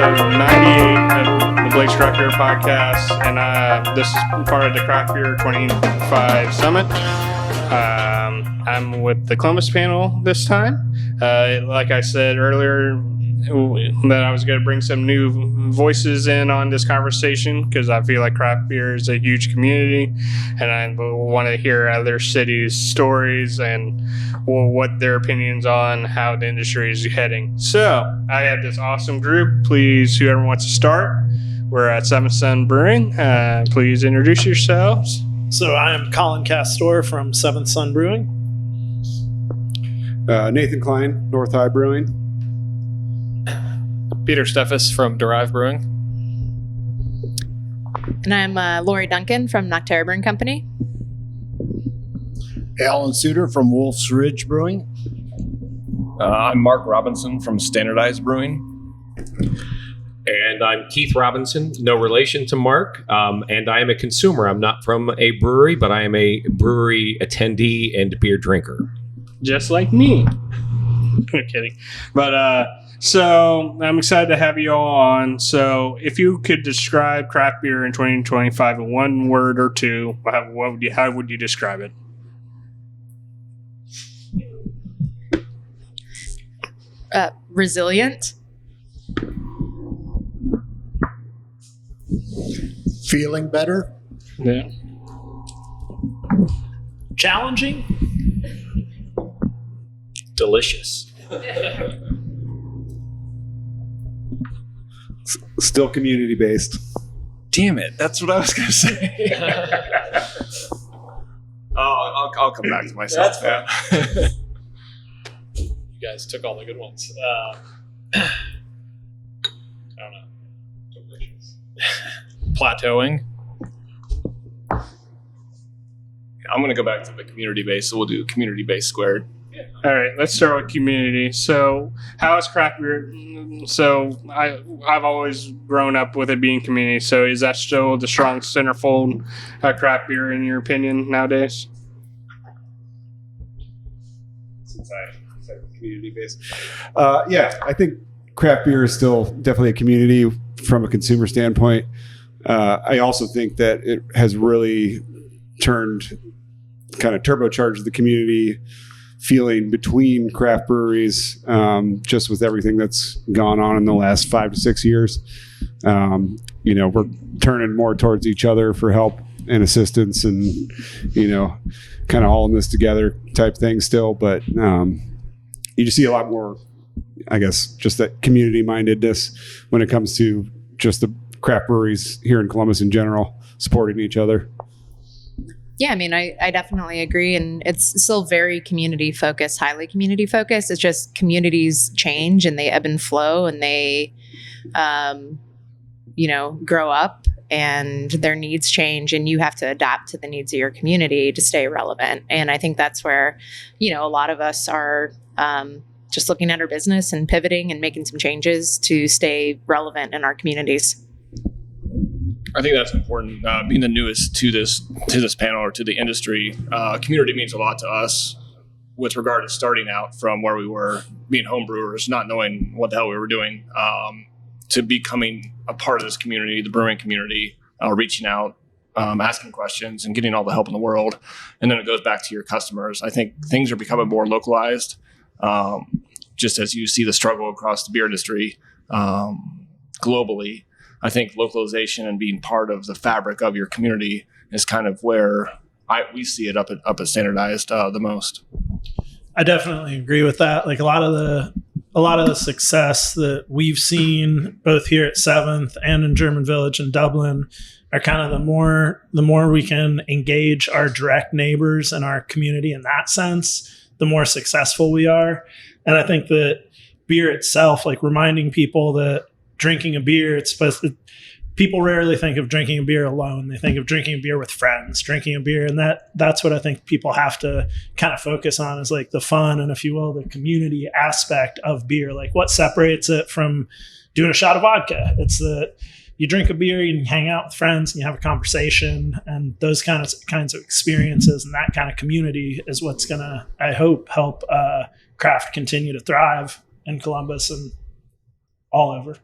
episode 98 of the Blake Strucker podcast, and this is part of the Craft Beer 25 Summit. I'm with the Columbus panel this time. Like I said earlier, that I was going to bring some new voices in on this conversation because I feel like craft beer is a huge community, and I want to hear other cities' stories and what their opinions on how the industry is heading. So I have this awesome group. Please, whoever wants to start, we're at Seventh Son Brewing. Please introduce yourselves. So I am Colin Castore from Seventh Son Brewing. Nathan Klein, North High Brewing. Peter Steffes from Derive Brewing. And I'm Lori Duncan from Nocterra Brewing Company. Alan Szuter from Wolf's Ridge Brewing. I'm Mark Robinson from Standardized Brewing. And I'm Keith Robinson, no relation to Mark, and I am a consumer. I'm not from a brewery, but I am a brewery attendee and beer drinker. Just like me. I'm kidding. But so I'm excited to have you all on. So if you could describe craft beer in 2025 in one word or two, how would you describe it? Resilient. Feeling better. Yeah. Challenging. Delicious. Still community based. Damn it, that's what I was going to say. I'll come back to myself. That's fine. You guys took all the good ones. I don't know. Delicious. Plateauing. I'm going to go back to the community base, so we'll do community base squared. All right, let's start with community. So how is craft beer? So I've always grown up with it being community. So is that still the strong centerfold of craft beer in your opinion nowadays? Since I said community based, yeah, I think craft beer is still definitely a community from a consumer standpoint. I also think that it has really kind of turbocharged the community feeling between craft breweries, just with everything that's gone on in the last 5 to 6 years. We're turning more towards each other for help and assistance and, kind of all in this together type thing still. But you just see a lot more, I guess, just that community mindedness when it comes to just the craft breweries here in Columbus in general, supporting each other. Yeah, I mean, I definitely agree. And it's still very community focused, highly community focused. It's just communities change and they ebb and flow and they, grow up and their needs change and you have to adapt to the needs of your community to stay relevant. And I think that's where, a lot of us are just looking at our business and pivoting and making some changes to stay relevant in our communities. I think that's important. Being the newest to this panel or to the industry, community means a lot to us with regard to starting out from where we were, being home brewers, not knowing what the hell we were doing, to becoming a part of this community, the brewing community, reaching out, asking questions and getting all the help in the world. And then it goes back to your customers. I think things are becoming more localized, just as you see the struggle across the beer industry globally. I think localization and being part of the fabric of your community is kind of where we see it up at Standardized the most. I definitely agree with that. Like a lot of the success that we've seen both here at Seventh and in German Village in Dublin are kind of the more we can engage our direct neighbors and our community in that sense, the more successful we are. And I think that beer itself, like reminding people that drinking a beer, people rarely think of drinking a beer alone. They think of drinking a beer with friends, drinking a beer. And that's what I think people have to kind of focus on is like the fun and, if you will, the community aspect of beer. Like what separates it from doing a shot of vodka? It's that you drink a beer, you can hang out with friends and you have a conversation, and those kinds of experiences and that kind of community is what's going to, I hope, help craft continue to thrive in Columbus and all over.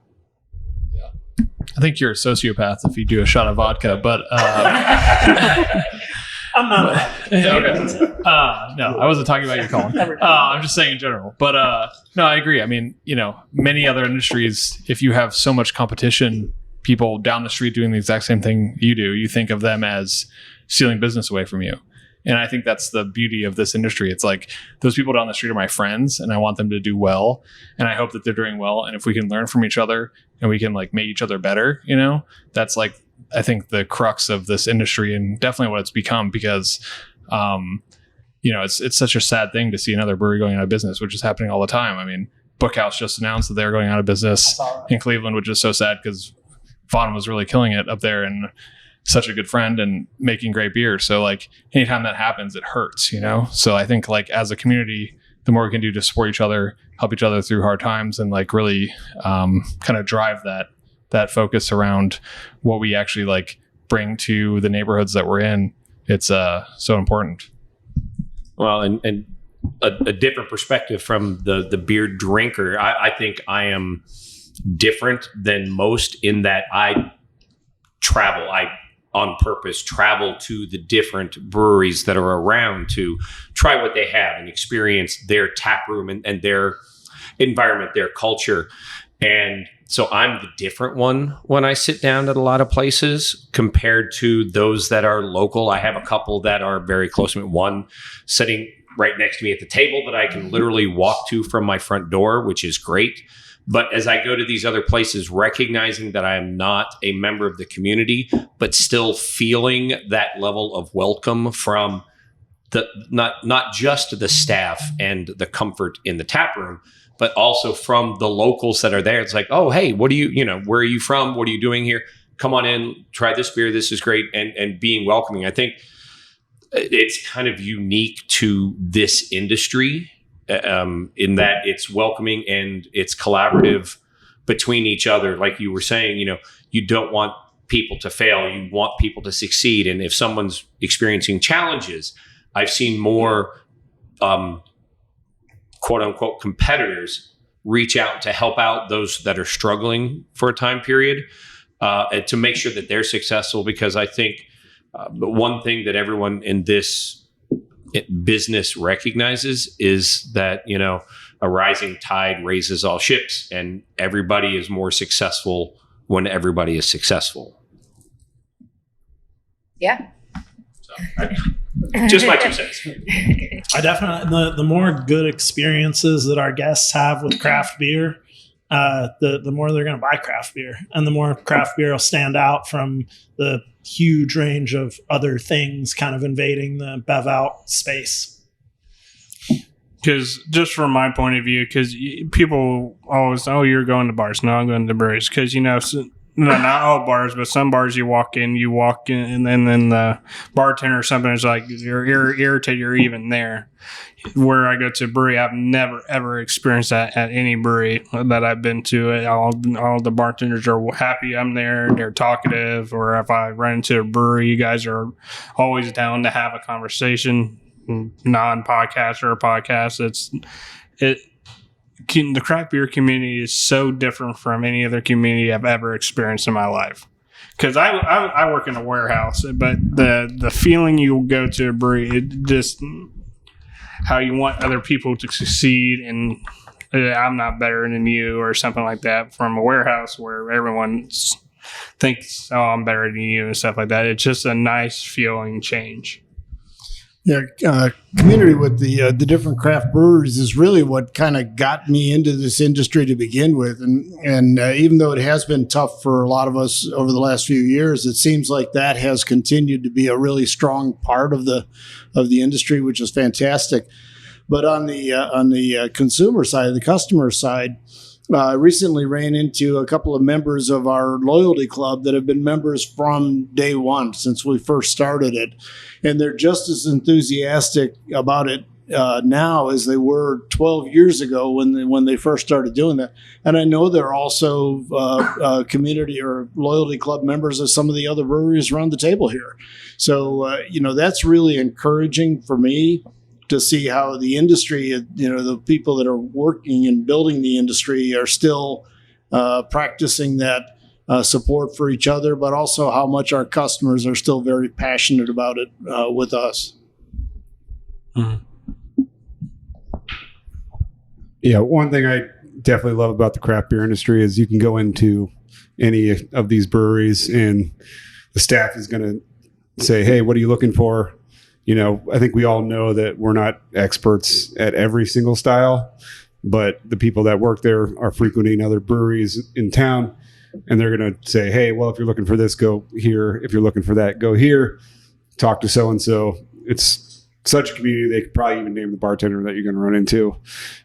I think you're a sociopath if you do a shot of vodka, but I'm not. no, I wasn't talking about you, Colin. I'm just saying in general. But no, I agree. I mean, many other industries, if you have so much competition, people down the street doing the exact same thing you do, you think of them as stealing business away from you. And I think that's the beauty of this industry. It's like those people down the street are my friends and I want them to do well. And I hope that they're doing well. And if we can learn from each other and we can like make each other better, that's like, I think the crux of this industry and definitely what it's become because, it's such a sad thing to see another brewery going out of business, which is happening all the time. I mean, Bookhouse just announced that they're going out of business in Cleveland, which is so sad because Vaughn was really killing it up there and such a good friend and making great beer. So like anytime that happens, it hurts, So I think like as a community, the more we can do to support each other, help each other through hard times and like really kind of drive that focus around what we actually like bring to the neighborhoods that we're in. It's so important. Well, and a different perspective from the beer drinker. I think I am different than most in that I on purpose travel to the different breweries that are around to try what they have and experience their tap room and their environment, their culture. And so I'm the different one when I sit down at a lot of places compared to those that are local. I have a couple that are very close to me. One sitting right next to me at the table that I can literally walk to from my front door, which is great. But as I go to these other places, recognizing that I am not a member of the community, but still feeling that level of welcome from the not just the staff and the comfort in the tap room, but also from the locals that are there. It's like, oh, hey, what do where are you from? What are you doing here? Come on in, try this beer. This is great. And being welcoming. I think it's kind of unique to this industry in that it's welcoming and it's collaborative between each other. Like you were saying, you don't want people to fail. You want people to succeed. And if someone's experiencing challenges, I've seen more quote unquote competitors reach out to help out those that are struggling for a time period and to make sure that they're successful. Because I think the one thing that everyone in this business recognizes is that, a rising tide raises all ships and everybody is more successful when everybody is successful. Yeah. So, just my 2 cents. I definitely, the more good experiences that our guests have with craft beer, the more they're going to buy craft beer and the more craft beer will stand out from the huge range of other things kind of invading the bev out space. Because just from my point of view, because people always, you're going to bars. No, I'm going to breweries. Because, not all bars, but some bars you walk in, and then the bartender or something is like, you're irritated you're even there. Where I go to a brewery, I've never, ever experienced that at any brewery that I've been to. All the bartenders are happy I'm there. They're talkative. Or if I run into a brewery, you guys are always down to have a conversation, non-podcast or a podcast. The craft beer community is so different from any other community I've ever experienced in my life. Because I work in a warehouse, but the feeling you go to a brewery, it just how you want other people to succeed, and I'm not better than you or something like that. From a warehouse where everyone thinks, I'm better than you and stuff like that. It's just a nice feeling change. Yeah, community with the different craft breweries is really what kind of got me into this industry to begin with, and even though it has been tough for a lot of us over the last few years, it seems like that has continued to be a really strong part of the industry, which is fantastic. But on the consumer side, the customer side, I recently ran into a couple of members of our loyalty club that have been members from day one since we first started it. And they're just as enthusiastic about it now as they were 12 years ago when they first started doing that. And I know they're also community or loyalty club members of some of the other breweries around the table here. So, that's really encouraging for me to see how the industry, the people that are working and building the industry are still practicing that support for each other, but also how much our customers are still very passionate about it with us. Yeah, one thing I definitely love about the craft beer industry is you can go into any of these breweries and the staff is going to say, hey, what are you looking for? You know, I think we all know that we're not experts at every single style, but the people that work there are frequenting other breweries in town, and they're going to say, hey, well, if you're looking for this, go here. If you're looking for that, go here. Talk to so-and-so. It's such a community, they could probably even name the bartender that you're going to run into.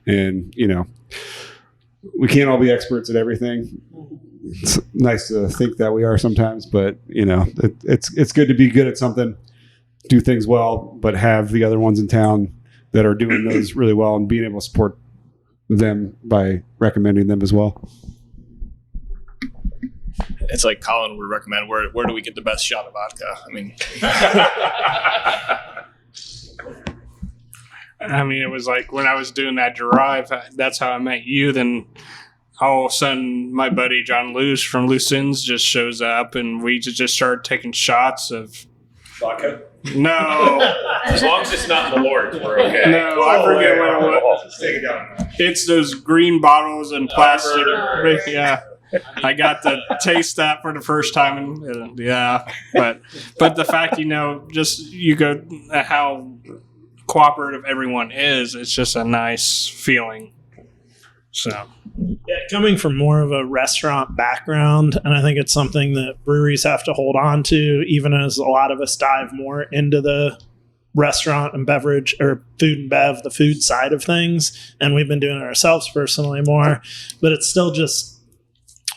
And, you know, we can't all be experts at everything. It's nice to think that we are sometimes, but, you know, it's good to be good at something, do things well, but have the other ones in town that are doing those really well and being able to support them by recommending them as well. It's like Colin would recommend, where do we get the best shot of vodka? I mean, it was like when I was doing that Derive, that's how I met you. Then all of a sudden, my buddy John Luce from Loose Ends just shows up, and we just started taking shots of Vodka? No. As long as it's not Malort, we're okay. No, I forget what it was. Just take it down. It's those green bottles and plastic. Yeah. I got to taste that for the first time, and yeah, but the fact, you know, just you go how cooperative everyone is, it's just a nice feeling. So, yeah, coming from more of a restaurant background, and I think it's something that breweries have to hold on to, even as a lot of us dive more into the restaurant and beverage or food and bev, the food side of things, and we've been doing it ourselves personally more, but it's still just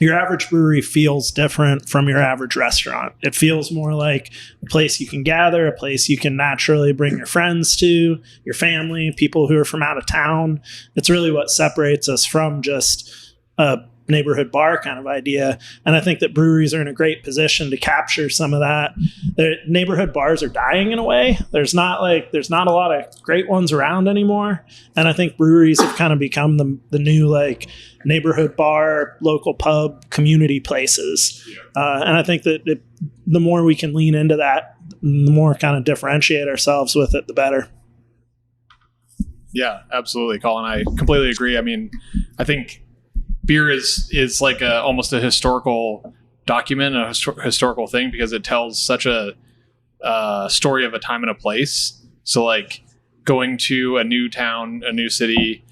your average brewery feels different from your average restaurant. It feels more like a place you can gather, a place you can naturally bring your friends to, your family, people who are from out of town. It's really what separates us from just a neighborhood bar kind of idea. And I think that breweries are in a great position to capture some of that. The neighborhood bars are dying in a way. There's not a lot of great ones around anymore. And I think breweries have kind of become the new like neighborhood bar, local pub, community places. And I think that the more we can lean into that, the more kind of differentiate ourselves with it, the better. Yeah, absolutely, Colin. I completely agree. I mean, I think beer is like almost a historical document, a historical thing, because it tells such a story of a time and a place. So like going to a new town, a new city,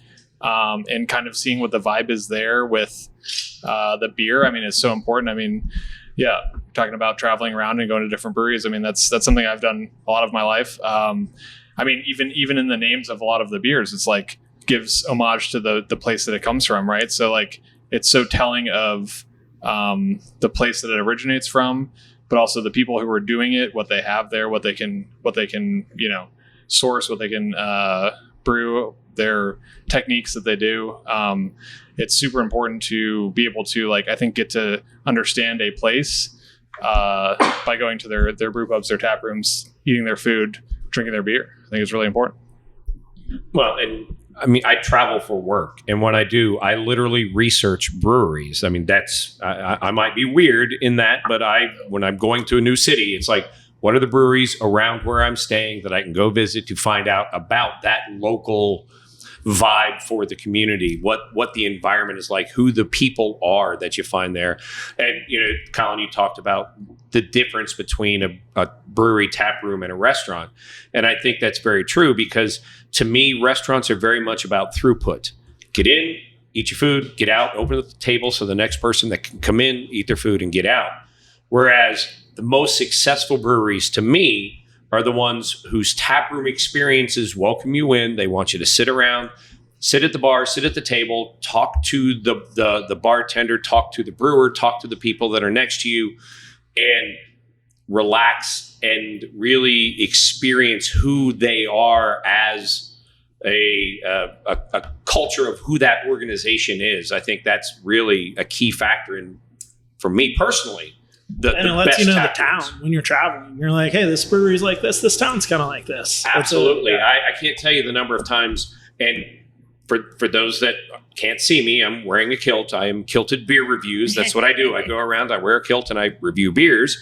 and kind of seeing what the vibe is there with the beer. I mean, it's so important. I mean, yeah, talking about traveling around and going to different breweries. I mean, that's something I've done a lot of my life. I mean, even in the names of a lot of the beers, it's like gives homage to the place that it comes from, right? So like it's so telling of the place that it originates from, but also the people who are doing it, what they have there, what they can source, what they can brew, their techniques that they do. It's super important to be able to, like, I think, get to understand a place by going to their brew pubs, their tap rooms, eating their food, drinking their beer. I think it's really important. Well, and I mean, I travel for work, and when I do, I literally research breweries. I mean, I might be weird in that, but when I'm going to a new city, it's like, what are the breweries around where I'm staying that I can go visit to find out about that local vibe for the community, what the environment is like, who the people are that you find there. And, you know, Colin, you talked about the difference between a brewery tap room and a restaurant. And I think that's very true, because to me, restaurants are very much about throughput. Get in, eat your food, get out, open the table so the next person that can come in, eat their food and get out. Whereas the most successful breweries, to me, are the ones whose taproom experiences welcome you in. They want you to sit around, sit at the bar, sit at the table, talk to the bartender, talk to the brewer, talk to the people that are next to you, and relax and really experience who they are as a culture of who that organization is. I think that's really a key factor for me personally. And it lets you know the town when you're traveling. You're like, hey, this brewery's like this. This town's kind of like this. Absolutely. I can't tell you the number of times, and for those that can't see me, I'm wearing a kilt. I am Kilted Beer Reviews. That's what I do. I go around, I wear a kilt, and I review beers.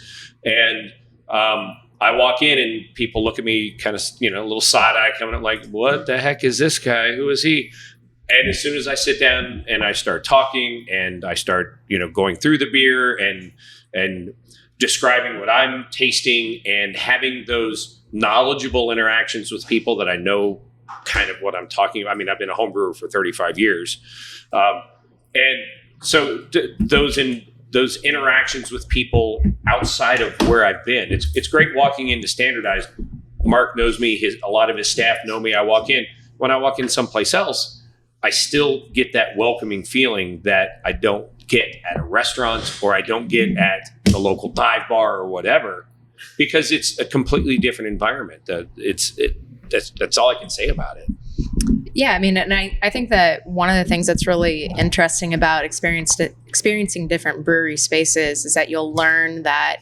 And I walk in, and people look at me kind of, a little side eye coming up, like, what the heck is this guy? Who is he? And as soon as I sit down and I start talking and I start, going through the beer and describing what I'm tasting and having those knowledgeable interactions with people that I know kind of what I'm talking about. I mean, I've been a home brewer for 35 years. And so those interactions with people outside of where I've been, it's great walking into Standardized. Mark knows me. A lot of his staff know me. I walk in. When I walk in someplace else, I still get that welcoming feeling that I don't get at a restaurant or I don't get at the local dive bar or whatever, because it's a completely different environment. That's all I can say about it. Yeah, I mean, and I think that one of the things that's really interesting about experiencing different brewery spaces is that you'll learn that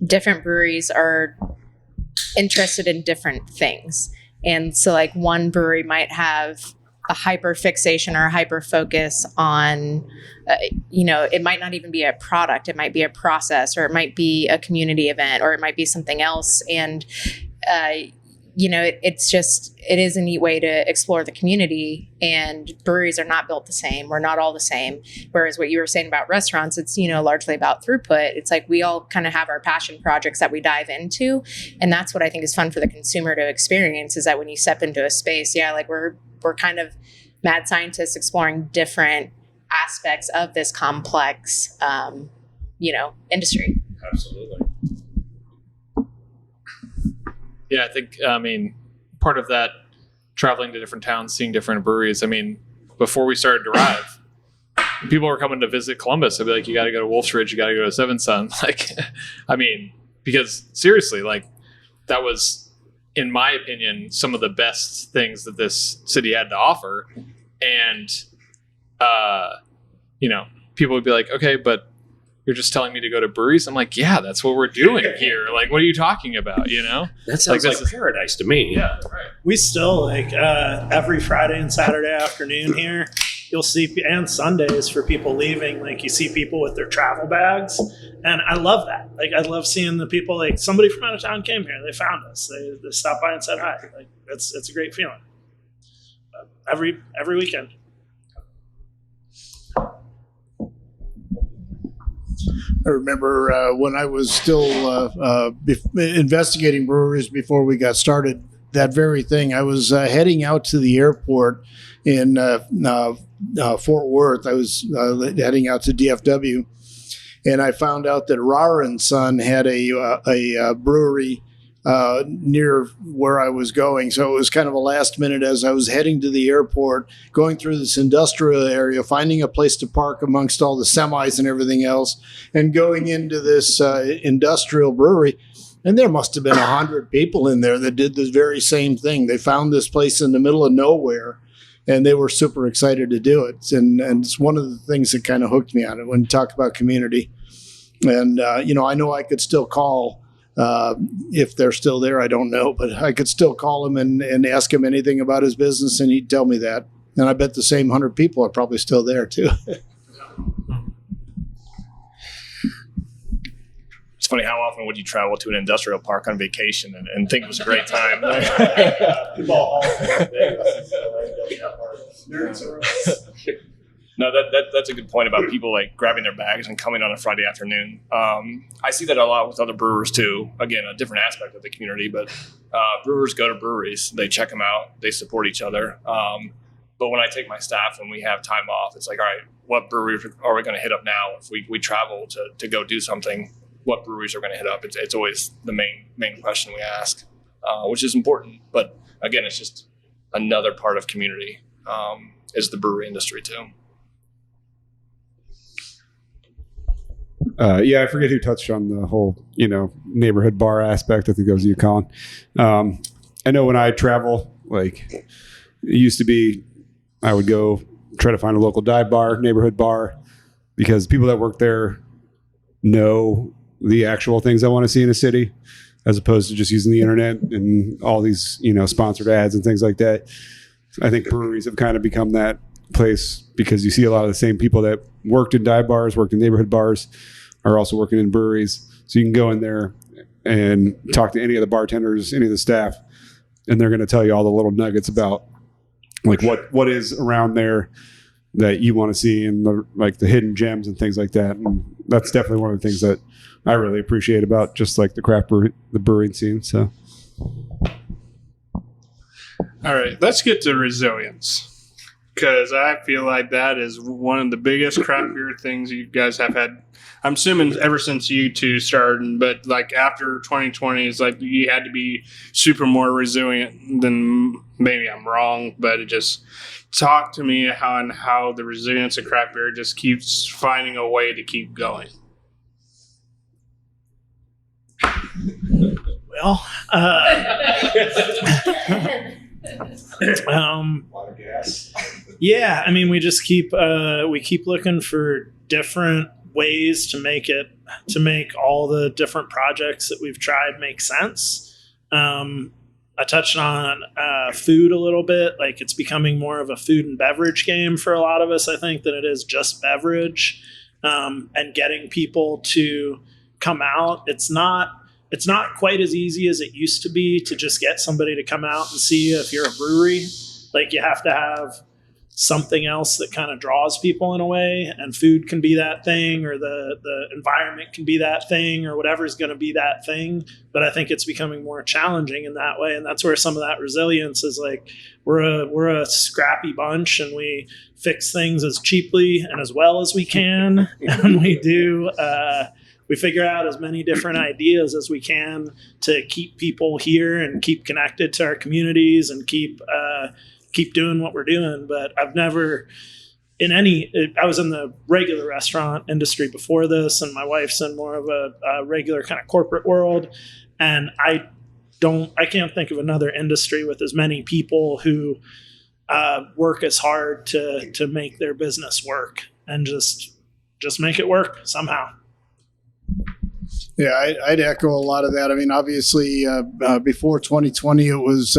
different breweries are interested in different things. And so like one brewery might have a hyper fixation or a hyper focus on, it might not even be a product. It might be a process, or it might be a community event, or it might be something else. And, it is a neat way to explore the community, and breweries are not built the same. We're not all the same. Whereas what you were saying about restaurants, it's, largely about throughput. It's like we all kind of have our passion projects that we dive into. And that's what I think is fun for the consumer to experience, is that when you step into a space, we're kind of mad scientists exploring different aspects of this complex, industry. Absolutely. Yeah, I think, part of that, traveling to different towns, seeing different breweries. I mean, before we started Derive, people were coming to visit Columbus. I'd be like, you got to go to Wolf's Ridge, you got to go to Seventh Son. Because seriously, that was, in my opinion, some of the best things that this city had to offer. And, people would be like, okay, but you're just telling me to go to breweries? I'm like, yeah, that's what we're doing here. Like, what are you talking about? That sounds like paradise to me. Yeah, right. We still every Friday and Saturday afternoon here, you'll see, and Sundays for people leaving, you see people with their travel bags. And I love that. I love seeing the people, somebody from out of town came here, they found us, they stopped by and said hi. It's a great feeling. Every weekend. I remember when I was still investigating breweries before we got started, that very thing. I was heading out to the airport in Fort Worth. I was heading out to DFW, and I found out that Rara & Son had a brewery near where I was going. So it was kind of a last minute as I was heading to the airport, going through this industrial area, finding a place to park amongst all the semis and everything else, and going into this industrial brewery. And there must have been 100 people in there that did the very same thing. They found this place in the middle of nowhere, and they were super excited to do it. And it's one of the things that kind of hooked me on it when you talk about community. And, I know I could still call. If they're still there, I don't know, but I could still call him and ask him anything about his business, and he'd tell me that. And I bet the same 100 people are probably still there too. It's funny, how often would you travel to an industrial park on vacation and think it was a great time? No, that's a good point about people grabbing their bags and coming on a Friday afternoon. I see that a lot with other brewers too. Again, a different aspect of the community, but brewers go to breweries, they check them out, they support each other. But when I take my staff and we have time off, it's like, all right, what breweries are we going to hit up now? If we travel to go do something, what breweries are going to hit up? It's always the main question we ask, which is important. But again, it's just another part of community is the brewery industry too. I forget who touched on the whole, neighborhood bar aspect. I think that was you, Colin. I know when I travel, it used to be, I would go try to find a local dive bar, neighborhood bar, because people that work there know the actual things I want to see in a city, as opposed to just using the internet and all these, sponsored ads and things like that. I think breweries have kind of become that place because you see a lot of the same people that worked in dive bars, worked in neighborhood bars, are also working in breweries. So you can go in there and talk to any of the bartenders, any of the staff, and they're going to tell you all the little nuggets about like what is around there that you want to see, and the hidden gems and things like that. And that's definitely one of the things that I really appreciate about just like the craft the brewing scene. So, all right, let's get to resilience, because I feel like that is one of the biggest craft beer things you guys have had. I'm assuming ever since you two started, but like after 2020, it's like you had to be super more resilient than, maybe I'm wrong, but it just talk to me how the resilience of craft beer just keeps finding a way to keep going. Well, yeah, I mean, we just keep looking for different ways to make all the different projects that we've tried make sense. I touched on food a little bit. Like, it's becoming more of a food and beverage game for a lot of us, I think, than it is just beverage. And getting people to come out, it's not quite as easy as it used to be to just get somebody to come out and see you if you're a brewery. Like, you have to have something else that kind of draws people in a way, and food can be that thing, or the environment can be that thing, or whatever is going to be that thing. But I think it's becoming more challenging in that way, and that's where some of that resilience is. Like, we're a scrappy bunch, and we fix things as cheaply and as well as we can, and we figure out as many different ideas as we can to keep people here and keep connected to our communities and keep doing what we're doing. But I've never I was in the regular restaurant industry before this, and my wife's in more of a regular kind of corporate world. And I can't think of another industry with as many people who work as hard to make their business work and just make it work somehow. Yeah, I'd echo a lot of that. I mean, obviously, before 2020, it was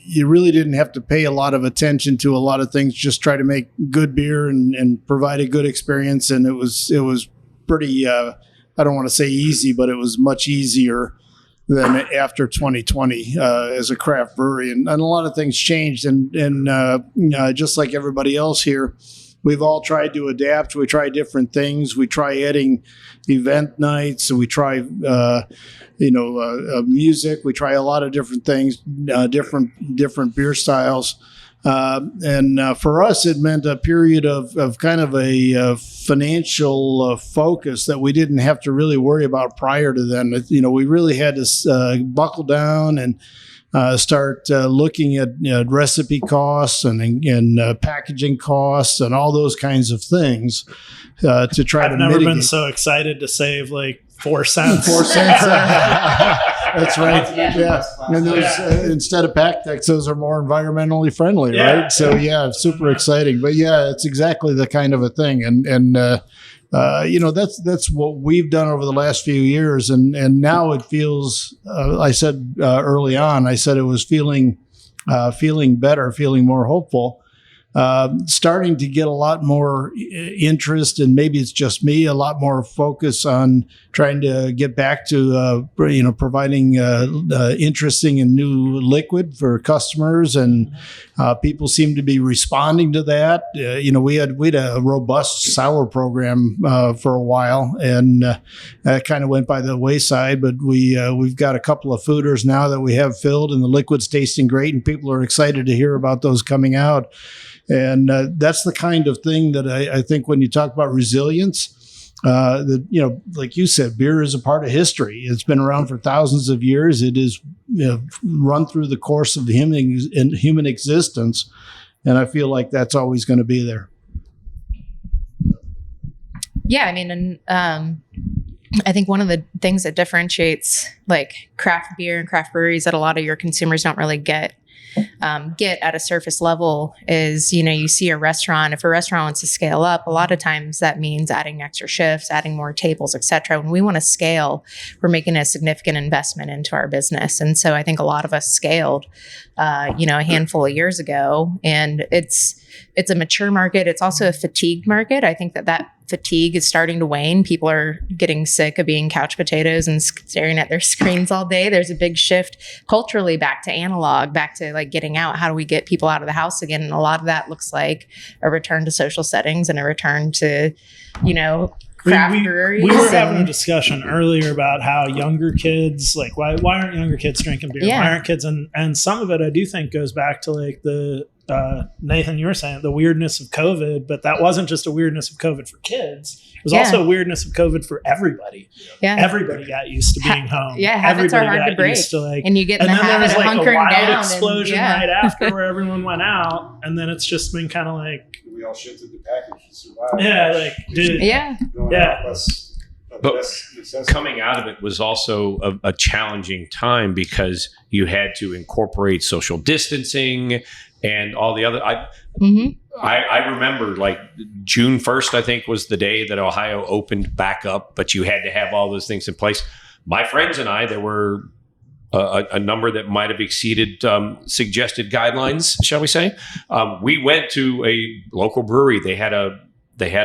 you really didn't have to pay a lot of attention to a lot of things. Just try to make good beer and provide a good experience. And it was pretty. I don't want to say easy, but it was much easier than after 2020 as a craft brewery. And a lot of things changed. And just like everybody else here, we've all tried to adapt. We try different things. We try adding event nights. We try, music. We try a lot of different things, different beer styles. And for us, it meant a period of kind of a financial focus that we didn't have to really worry about prior to then. We really had to buckle down and start looking at recipe costs and packaging costs and all those kinds of things to try to mitigate. I've never been so excited to save like 4 cents. 4 cents. That's right. Yeah. And those instead of pack decks, those are more environmentally friendly, right? So yeah, super exciting. But yeah, it's exactly the kind of a thing. And that's what we've done over the last few years. And now it feels, I said early on, it was feeling better, feeling more hopeful. Starting to get a lot more interest, and maybe it's just me, a lot more focus on trying to get back to providing interesting and new liquid for customers, and people seem to be responding to that. We had a robust sour program for a while, and that kind of went by the wayside. But we've got a couple of fooders now that we have filled, and the liquid's tasting great, and people are excited to hear about those coming out. And that's the kind of thing that I think when you talk about resilience, that, like you said, beer is a part of history. It's been around for thousands of years. It is run through the course of human existence. And I feel like that's always going to be there. Yeah, I mean, and I think one of the things that differentiates like craft beer and craft breweries that a lot of your consumers don't really get get at a surface level is, you see a restaurant. If a restaurant wants to scale up, a lot of times that means adding extra shifts, adding more tables, et cetera. When we want to scale, we're making a significant investment into our business. And so I think a lot of us scaled, a handful of years ago, and it's a mature market. It's also a fatigued market. I think that fatigue is starting to wane. People are getting sick of being couch potatoes and staring at their screens all day. There's a big shift culturally back to analog, back to like getting out. How do we get people out of the house again? And a lot of that looks like a return to social settings and a return to, craft breweries. We were having a discussion earlier about how younger kids, like why aren't younger kids drinking beer? Yeah. Why aren't kids? And some of it I do think goes back to like the Nathan, you were saying the weirdness of COVID, but that wasn't just a weirdness of COVID for kids. It was also a weirdness of COVID for everybody. Yeah. Everybody got used to being home. Yeah, habits are hard to break. And you get in the habit of hunkering wild down. Explosion right after where everyone went out. And then it's just been kind of like, we all shifted the package to survive. yeah, like, dude. Yeah. But coming out of it was also a challenging time because you had to incorporate social distancing and all the other. I remember like June 1st, I think, was the day that Ohio opened back up, but you had to have all those things in place. My friends and I, there were a number that might have exceeded suggested guidelines, shall we say. We went to a local brewery. They had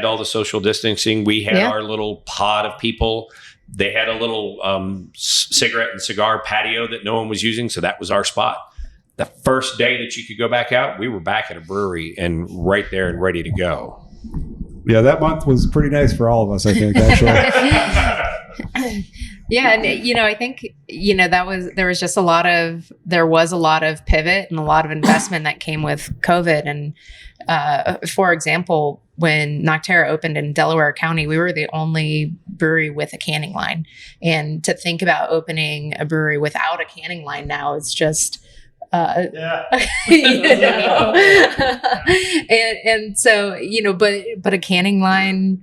all the social distancing. We had our little pod of people. They had a little cigarette and cigar patio that no one was using, so that was our spot. The first day that you could go back out, we were back at a brewery and right there and ready to go. Yeah, that month was pretty nice for all of us, I think, actually. Yeah, and I think there was a lot of pivot and a lot of investment that came with COVID. And for example, when Nocterra opened in Delaware County, we were the only brewery with a canning line. And to think about opening a brewery without a canning line now is just and so but a canning line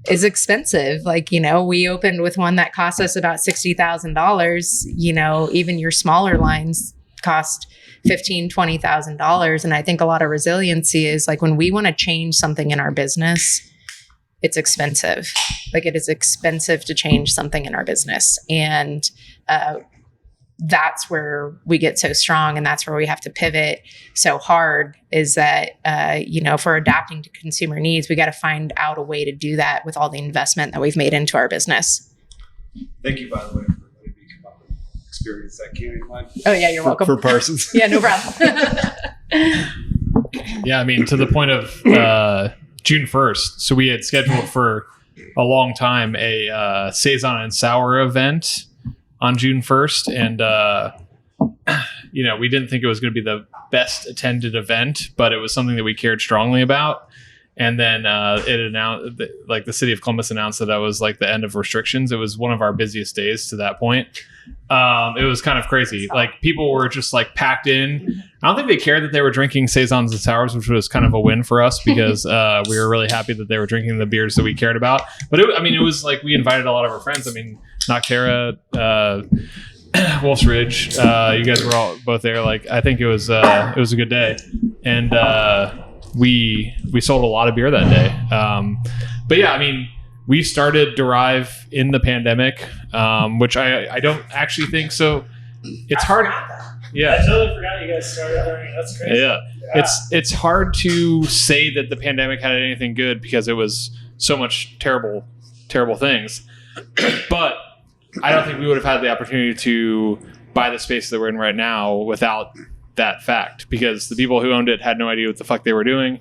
is expensive. Like, we opened with one that cost us about $60,000. Even your smaller lines cost $15,000-$20,000. And I think a lot of resiliency is like when we want to change something in our business, it's expensive. Like it is expensive to change something in our business. And that's where we get so strong, and that's where we have to pivot so hard is that, if we're adapting to consumer needs, we got to find out a way to do that with all the investment that we've made into our business. Thank you, by the way, for letting me come up and experience that canning line. Oh, yeah, you're welcome. For Parsons. Yeah, no problem. Yeah, I mean, to the point of June 1st. So we had scheduled for a long time a Saison and Sour event on June 1st. And, we didn't think it was going to be the best attended event, but it was something that we cared strongly about. And then it announced, like the city of Columbus announced that was like the end of restrictions. It was one of our busiest days to that point. It was kind of crazy. Like people were just like packed in. I don't think they cared that they were drinking Saisons and Sours, which was kind of a win for us because we were really happy that they were drinking the beers that we cared about. But it was like we invited a lot of our friends. I mean, Nocterra, Wolf's Ridge, you guys were all both there. Like I think it was a good day, and we sold a lot of beer that day. But yeah, I mean, we started Derive in the pandemic, which I don't actually think so. It's hard. Yeah, I totally forgot you guys started during. That's crazy. Yeah. It's hard to say that the pandemic had anything good because it was so much terrible things. But I don't think we would have had the opportunity to buy the space that we're in right now without that fact, because the people who owned it had no idea what the fuck they were doing.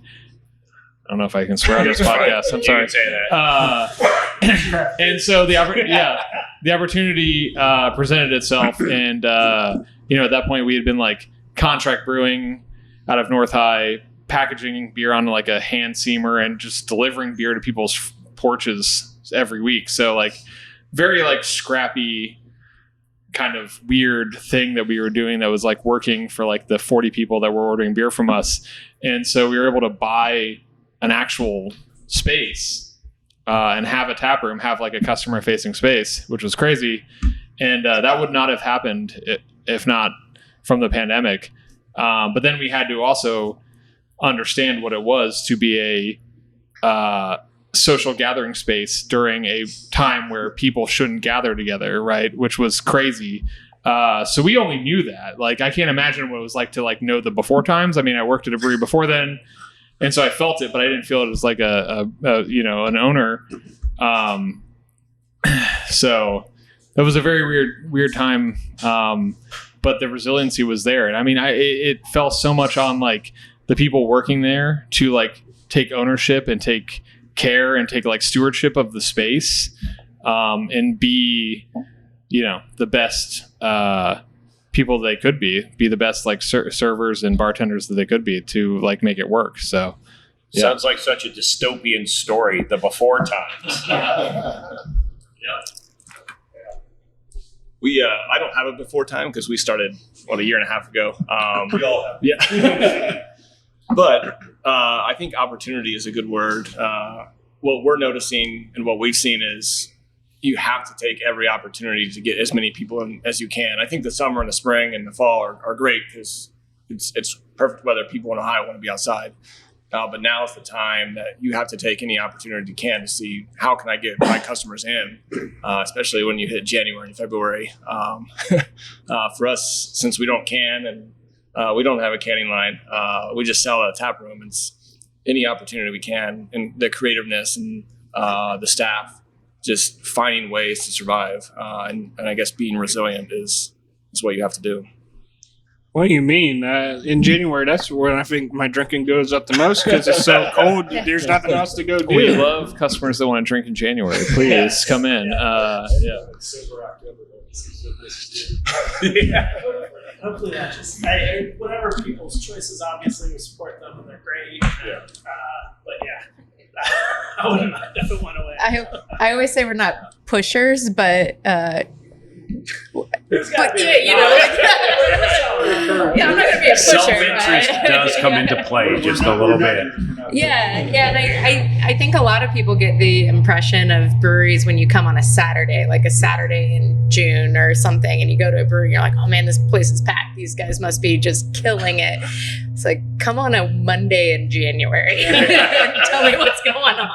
I don't know if I can swear on this podcast. I'm sorry. Say that. And so the opportunity presented itself, and at that point we had been like contract brewing out of North High, packaging beer on like a hand seamer, and just delivering beer to people's porches every week. So like very like scrappy kind of weird thing that we were doing that was like working for like the 40 people that were ordering beer from us. And so we were able to buy an actual space and have a tap room, have like a customer facing space, which was crazy. And that would not have happened if not from the pandemic. But then we had to also understand what it was to be a social gathering space during a time where people shouldn't gather together, right? Which was crazy. So we only knew that. Like, I can't imagine what it was like to like know the before times. I mean, I worked at a brewery before then, and so I felt it, but I didn't feel it as like an owner. So it was a very weird time. But the resiliency was there, and I mean, it fell so much on like the people working there to like take ownership and take care and take like stewardship of the space, and be, the best people they could be the best like servers and bartenders that they could be to like make it work. So yeah. Sounds like such a dystopian story, the before times. I don't have a before time because we started a year and a half ago. We all have. Yeah. But I think opportunity is a good word. What we're noticing and what we've seen is you have to take every opportunity to get as many people in as you can. I think the summer and the spring and the fall are great because it's perfect weather. People in Ohio want to be outside. But now is the time that you have to take any opportunity you can to see how can I get my customers in, especially when you hit January and February. For us, since we don't can and we don't have a canning line, we just sell at a tap room. It's any opportunity we can, and the creativeness and the staff just finding ways to survive. And I guess being resilient is what you have to do. What do you mean? In January, that's when I think my drinking goes up the most because it's so cold. There's nothing else to go do. We love customers that want to drink in January. Please come in. Hopefully that just whatever people's choices. Obviously, we support them and they're great. Yeah. But yeah, I wouldn't mind if it went away. I always say we're not pushers, but There's gotta be yeah, I'm not gonna be a pusher. Self-interest but- does come into play just a little bit. Yeah, and I think a lot of people get the impression of breweries when you come on a Saturday, like a Saturday in June or something, and you go to a brewery and you're like, oh man, this place is packed. These guys must be just killing it. It's like, come on a Monday in January and tell me what's going on.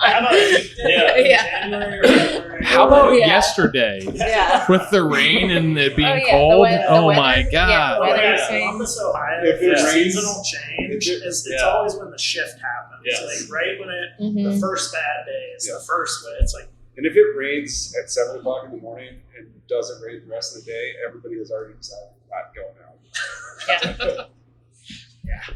How about yesterday Yeah. with the rain and it being the cold? weather- the Oh weather- my yeah, God. the weather Yeah, swings. Columbus, Ohio, If it the rains- seasonal change is it's always when the shift happens. Yes. Like right when it Mhm. the first bad day is Yeah. the first way. It's like And if it rains at 7 o'clock in the morning and doesn't rain the rest of the day, everybody has already decided not going out.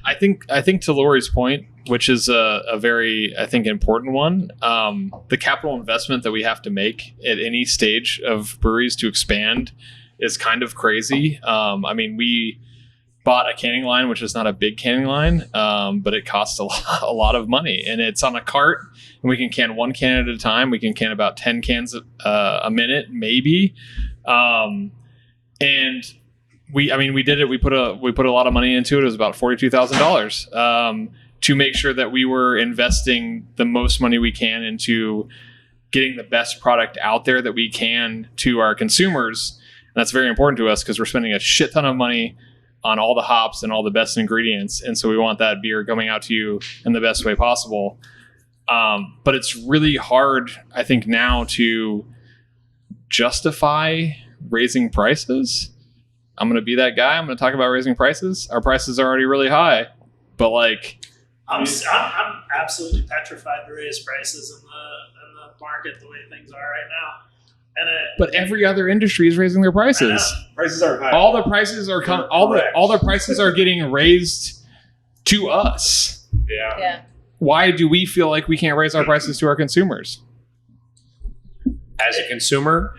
I think to Lori's point, which is a very, I think, important one, the capital investment that we have to make at any stage of breweries to expand is kind of crazy. I mean, we bought a canning line, which is not a big canning line, but it costs a lot of money, and it's on a cart, and we can can one can at a time. We can can about 10 cans a minute, maybe, and we did it. We put a lot of money into it. It was about $42,000 to make sure that we were investing the most money we can into getting the best product out there that we can to our consumers. And that's very important to us because we're spending a shit ton of money on all the hops and all the best ingredients. And so we want that beer coming out to you in the best way possible. But it's really hard, I think, now to justify raising prices. I'm going to be that guy. I'm going to talk about raising prices. Our prices are already really high, but like, I'm absolutely petrified to raise prices in the market the way things are right now. And but every other industry is raising their prices. Prices are high. All the prices are all the prices are getting raised to us. Yeah. Why do we feel like we can't raise our prices to our consumers? As a consumer,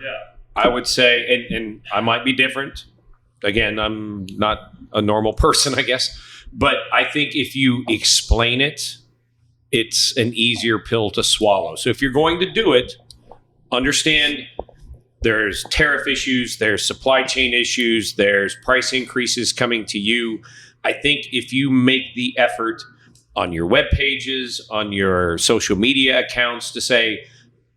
I would say, and I might be different. Again, I'm not a normal person, I guess. But I think if you explain it, it's an easier pill to swallow. So if you're going to do it, understand there's tariff issues, there's supply chain issues, there's price increases coming to you. I think if you make the effort on your web pages, on your social media accounts to say,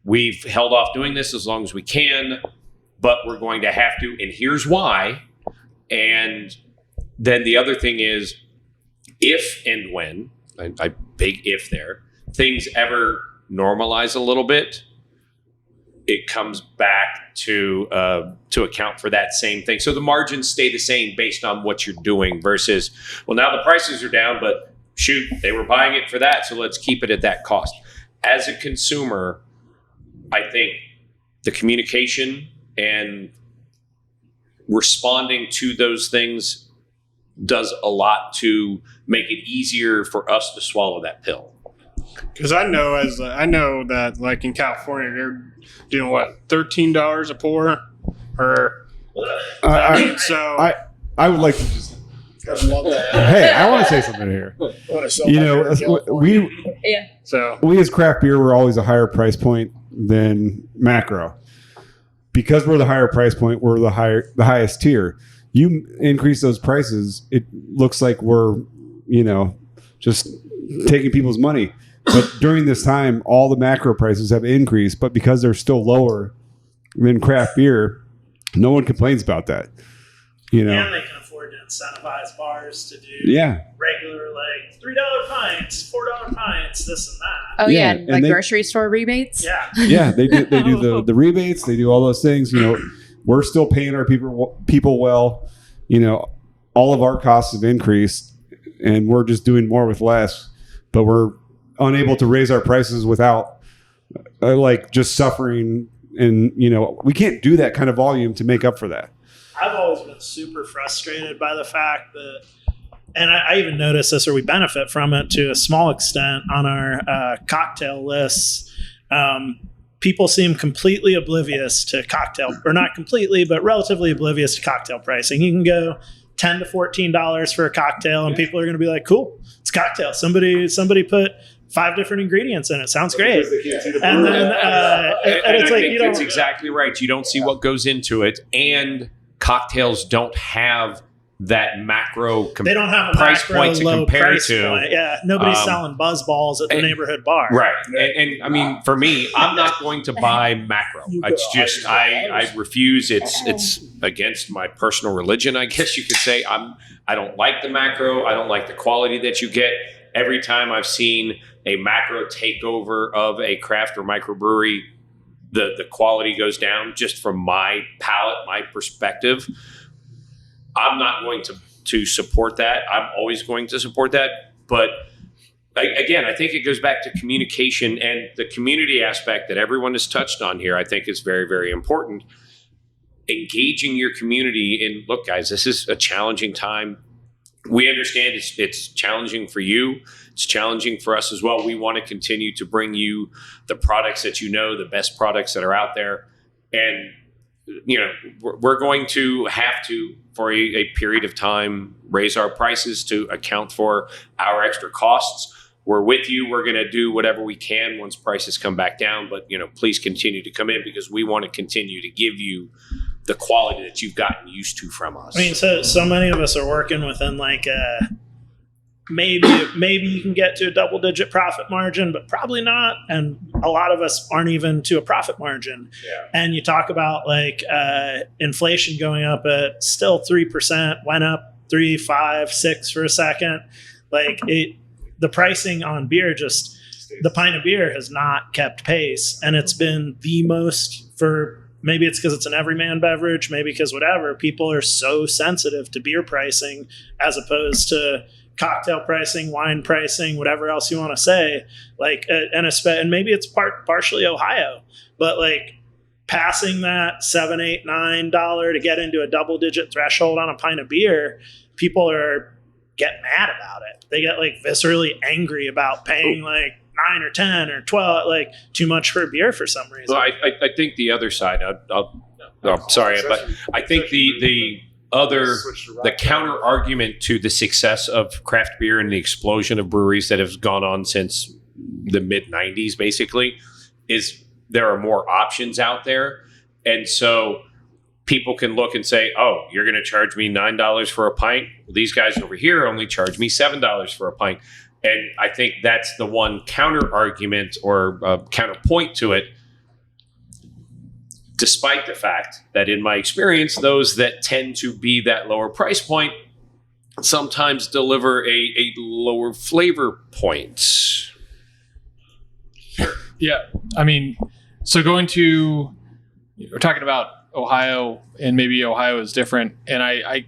we've held off doing this as long as we can, but we're going to have to, and here's why. And then the other thing is if and when, I big if there, things ever normalize a little bit, it comes back to account for that same thing. So the margins stay the same based on what you're doing versus, well, now the prices are down, but shoot, they were buying it for that, so let's keep it at that cost. As a consumer, I think the communication and responding to those things does a lot to make it easier for us to swallow that pill. Because I know that like in California they're doing what, $13 a pour, or I would like to just. Hey, I want to say something here. We as craft beer, we're always a higher price point than macro. Because we're the higher price point, we're the highest tier. You increase those prices, it looks like we're, just taking people's money. But during this time, all the macro prices have increased, but because they're still lower than craft beer, no one complains about that. And they can afford to incentivize bars to do regular, like $3 pints, $4 pints, this and that. Oh yeah, and like grocery store rebates. Yeah, they do the rebates, they do all those things. We're still paying our people well. All of our costs have increased, and we're just doing more with less. But we're unable to raise our prices without just suffering, and we can't do that kind of volume to make up for that. I've always been super frustrated by the fact that, and I even notice this, or we benefit from it to a small extent on our cocktail lists. People seem completely oblivious to cocktail, or not completely, but relatively oblivious to cocktail pricing. You can go $10 to $14 for a cocktail, and people are going to be like, "Cool, it's cocktail. Somebody put 5 different ingredients in it. Sounds great." And then it's like, that's exactly right. You don't see what goes into it, and cocktails don't have that macro they don't have a price macro point to low compare price to. Point. Yeah, nobody's selling buzz balls at the neighborhood bar. Right. And I mean, for me, I'm not going to buy macro. It's just I refuse. It's against my personal religion, I guess you could say. I don't like the macro. I don't like the quality that you get. Every time I've seen a macro takeover of a craft or microbrewery, the quality goes down just from my palate, my perspective. I'm not going to support that. I'm always going to support that. But again, I think it goes back to communication and the community aspect that everyone has touched on here. I think is very, very important. Engaging your community in, look, guys, this is a challenging time. We understand it's challenging for you. It's challenging for us as well. We want to continue to bring you the products that the best products that are out there. And, we're going to have to, for a period of time, raise our prices to account for our extra costs. We're with you. We're going to do whatever we can once prices come back down. But, please continue to come in because we want to continue to give you the quality that you've gotten used to from us. I mean, so many of us are working within like maybe you can get to a double-digit profit margin, but probably not. And a lot of us aren't even to a profit margin. Yeah. And you talk about like inflation going up at still 3%, went up 3, 5, 6 for a second. Like the pricing on beer, just the pint of beer has not kept pace, and it's been the most for. Maybe it's because it's an everyman beverage, maybe because whatever. People are so sensitive to beer pricing as opposed to cocktail pricing, wine pricing, whatever else you want to say. Like, and maybe it's partially Ohio, but like passing that $7, $8, $9 to get into a double-digit threshold on a pint of beer, people are getting mad about it. They get like viscerally angry about paying like 9 or 10 or 12, like too much for a beer for some reason. Well, I think the other side, sorry, but I think the counter argument to the success of craft beer and the explosion of breweries that have gone on since the mid 90s, basically, is there are more options out there. And so people can look and say, oh, you're going to charge me $9 for a pint. Well, these guys over here only charge me $7 for a pint. And I think that's the one counter argument or counterpoint to it, despite the fact that in my experience, those that tend to be that lower price point sometimes deliver a lower flavor point. Yeah, I mean, so we're talking about Ohio, and maybe Ohio is different, and I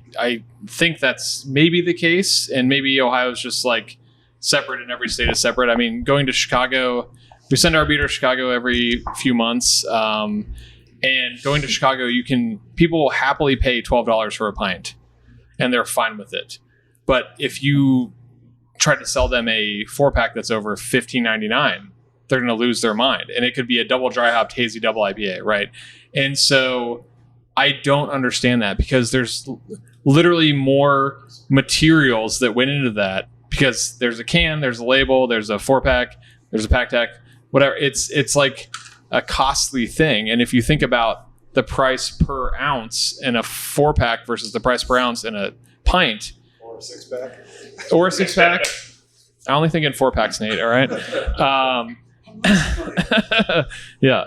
think that's maybe the case, and maybe Ohio is just like separate, and every state is separate. I mean, going to Chicago, we send our beer to Chicago every few months, and going to Chicago, people will happily pay $12 for a pint, and they're fine with it. But if you try to sell them a 4-pack that's over $15.99, they're going to lose their mind. And it could be a double dry hopped hazy double IPA, right? And so I don't understand that, because there's literally more materials that went into that, because there's a can, there's a label, there's a 4-pack, there's a pack tech, whatever. It's like a costly thing. And if you think about the price per ounce in a 4-pack versus the price per ounce in a pint, Or a 6-pack. or a 6-pack, I only think in 4-packs, Nate. All right. Yeah.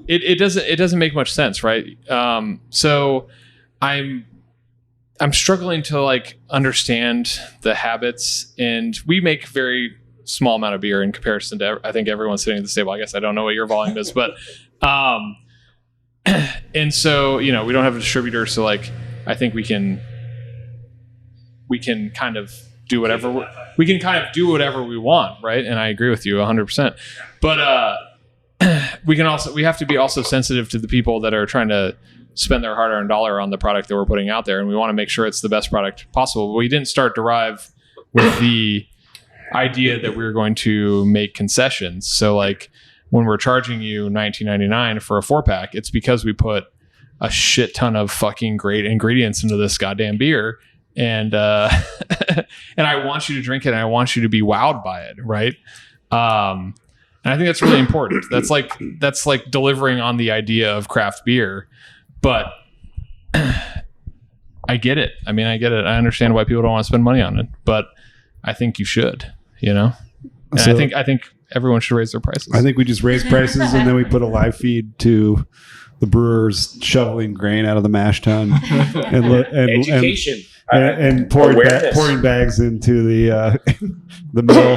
It doesn't make much sense, right? So I'm struggling to like understand the habits, and we make very small amount of beer in comparison to I think everyone sitting at the table. I guess I don't know what your volume is, but and so we don't have a distributor, so like I think we can kind of do whatever we want, right? And I agree with you 100%. But we have to be also sensitive to the people that are trying to spend their hard-earned dollar on the product that we're putting out there, and we want to make sure it's the best product possible. But we didn't start Derive with the idea that we were going to make concessions. So like when we're charging you $19.99 for a 4-pack, it's because we put a shit ton of fucking great ingredients into this goddamn beer. And and I want you to drink it, and I want you to be wowed by it, right? And I think that's really important. That's like delivering on the idea of craft beer. But I get it. I mean, I get it. I understand why people don't want to spend money on it, but I think you should, And So- I think everyone should raise their prices. I think we just raise prices and then we put a live feed to the brewers shoveling grain out of the mash tun and Education. and pouring, Awareness. pouring bags into the the mill.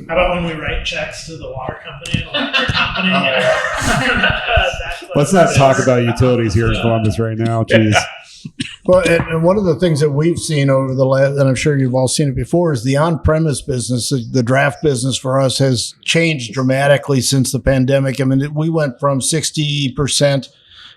How about when we write checks to the water company, the electric company? Let's not talk about utilities here in Columbus right now. Jeez. Well, and one of the things that we've seen over the last, and I'm sure you've all seen it before, is the on-premise business. The draft business for us has changed dramatically since the pandemic. I mean, we went from 60%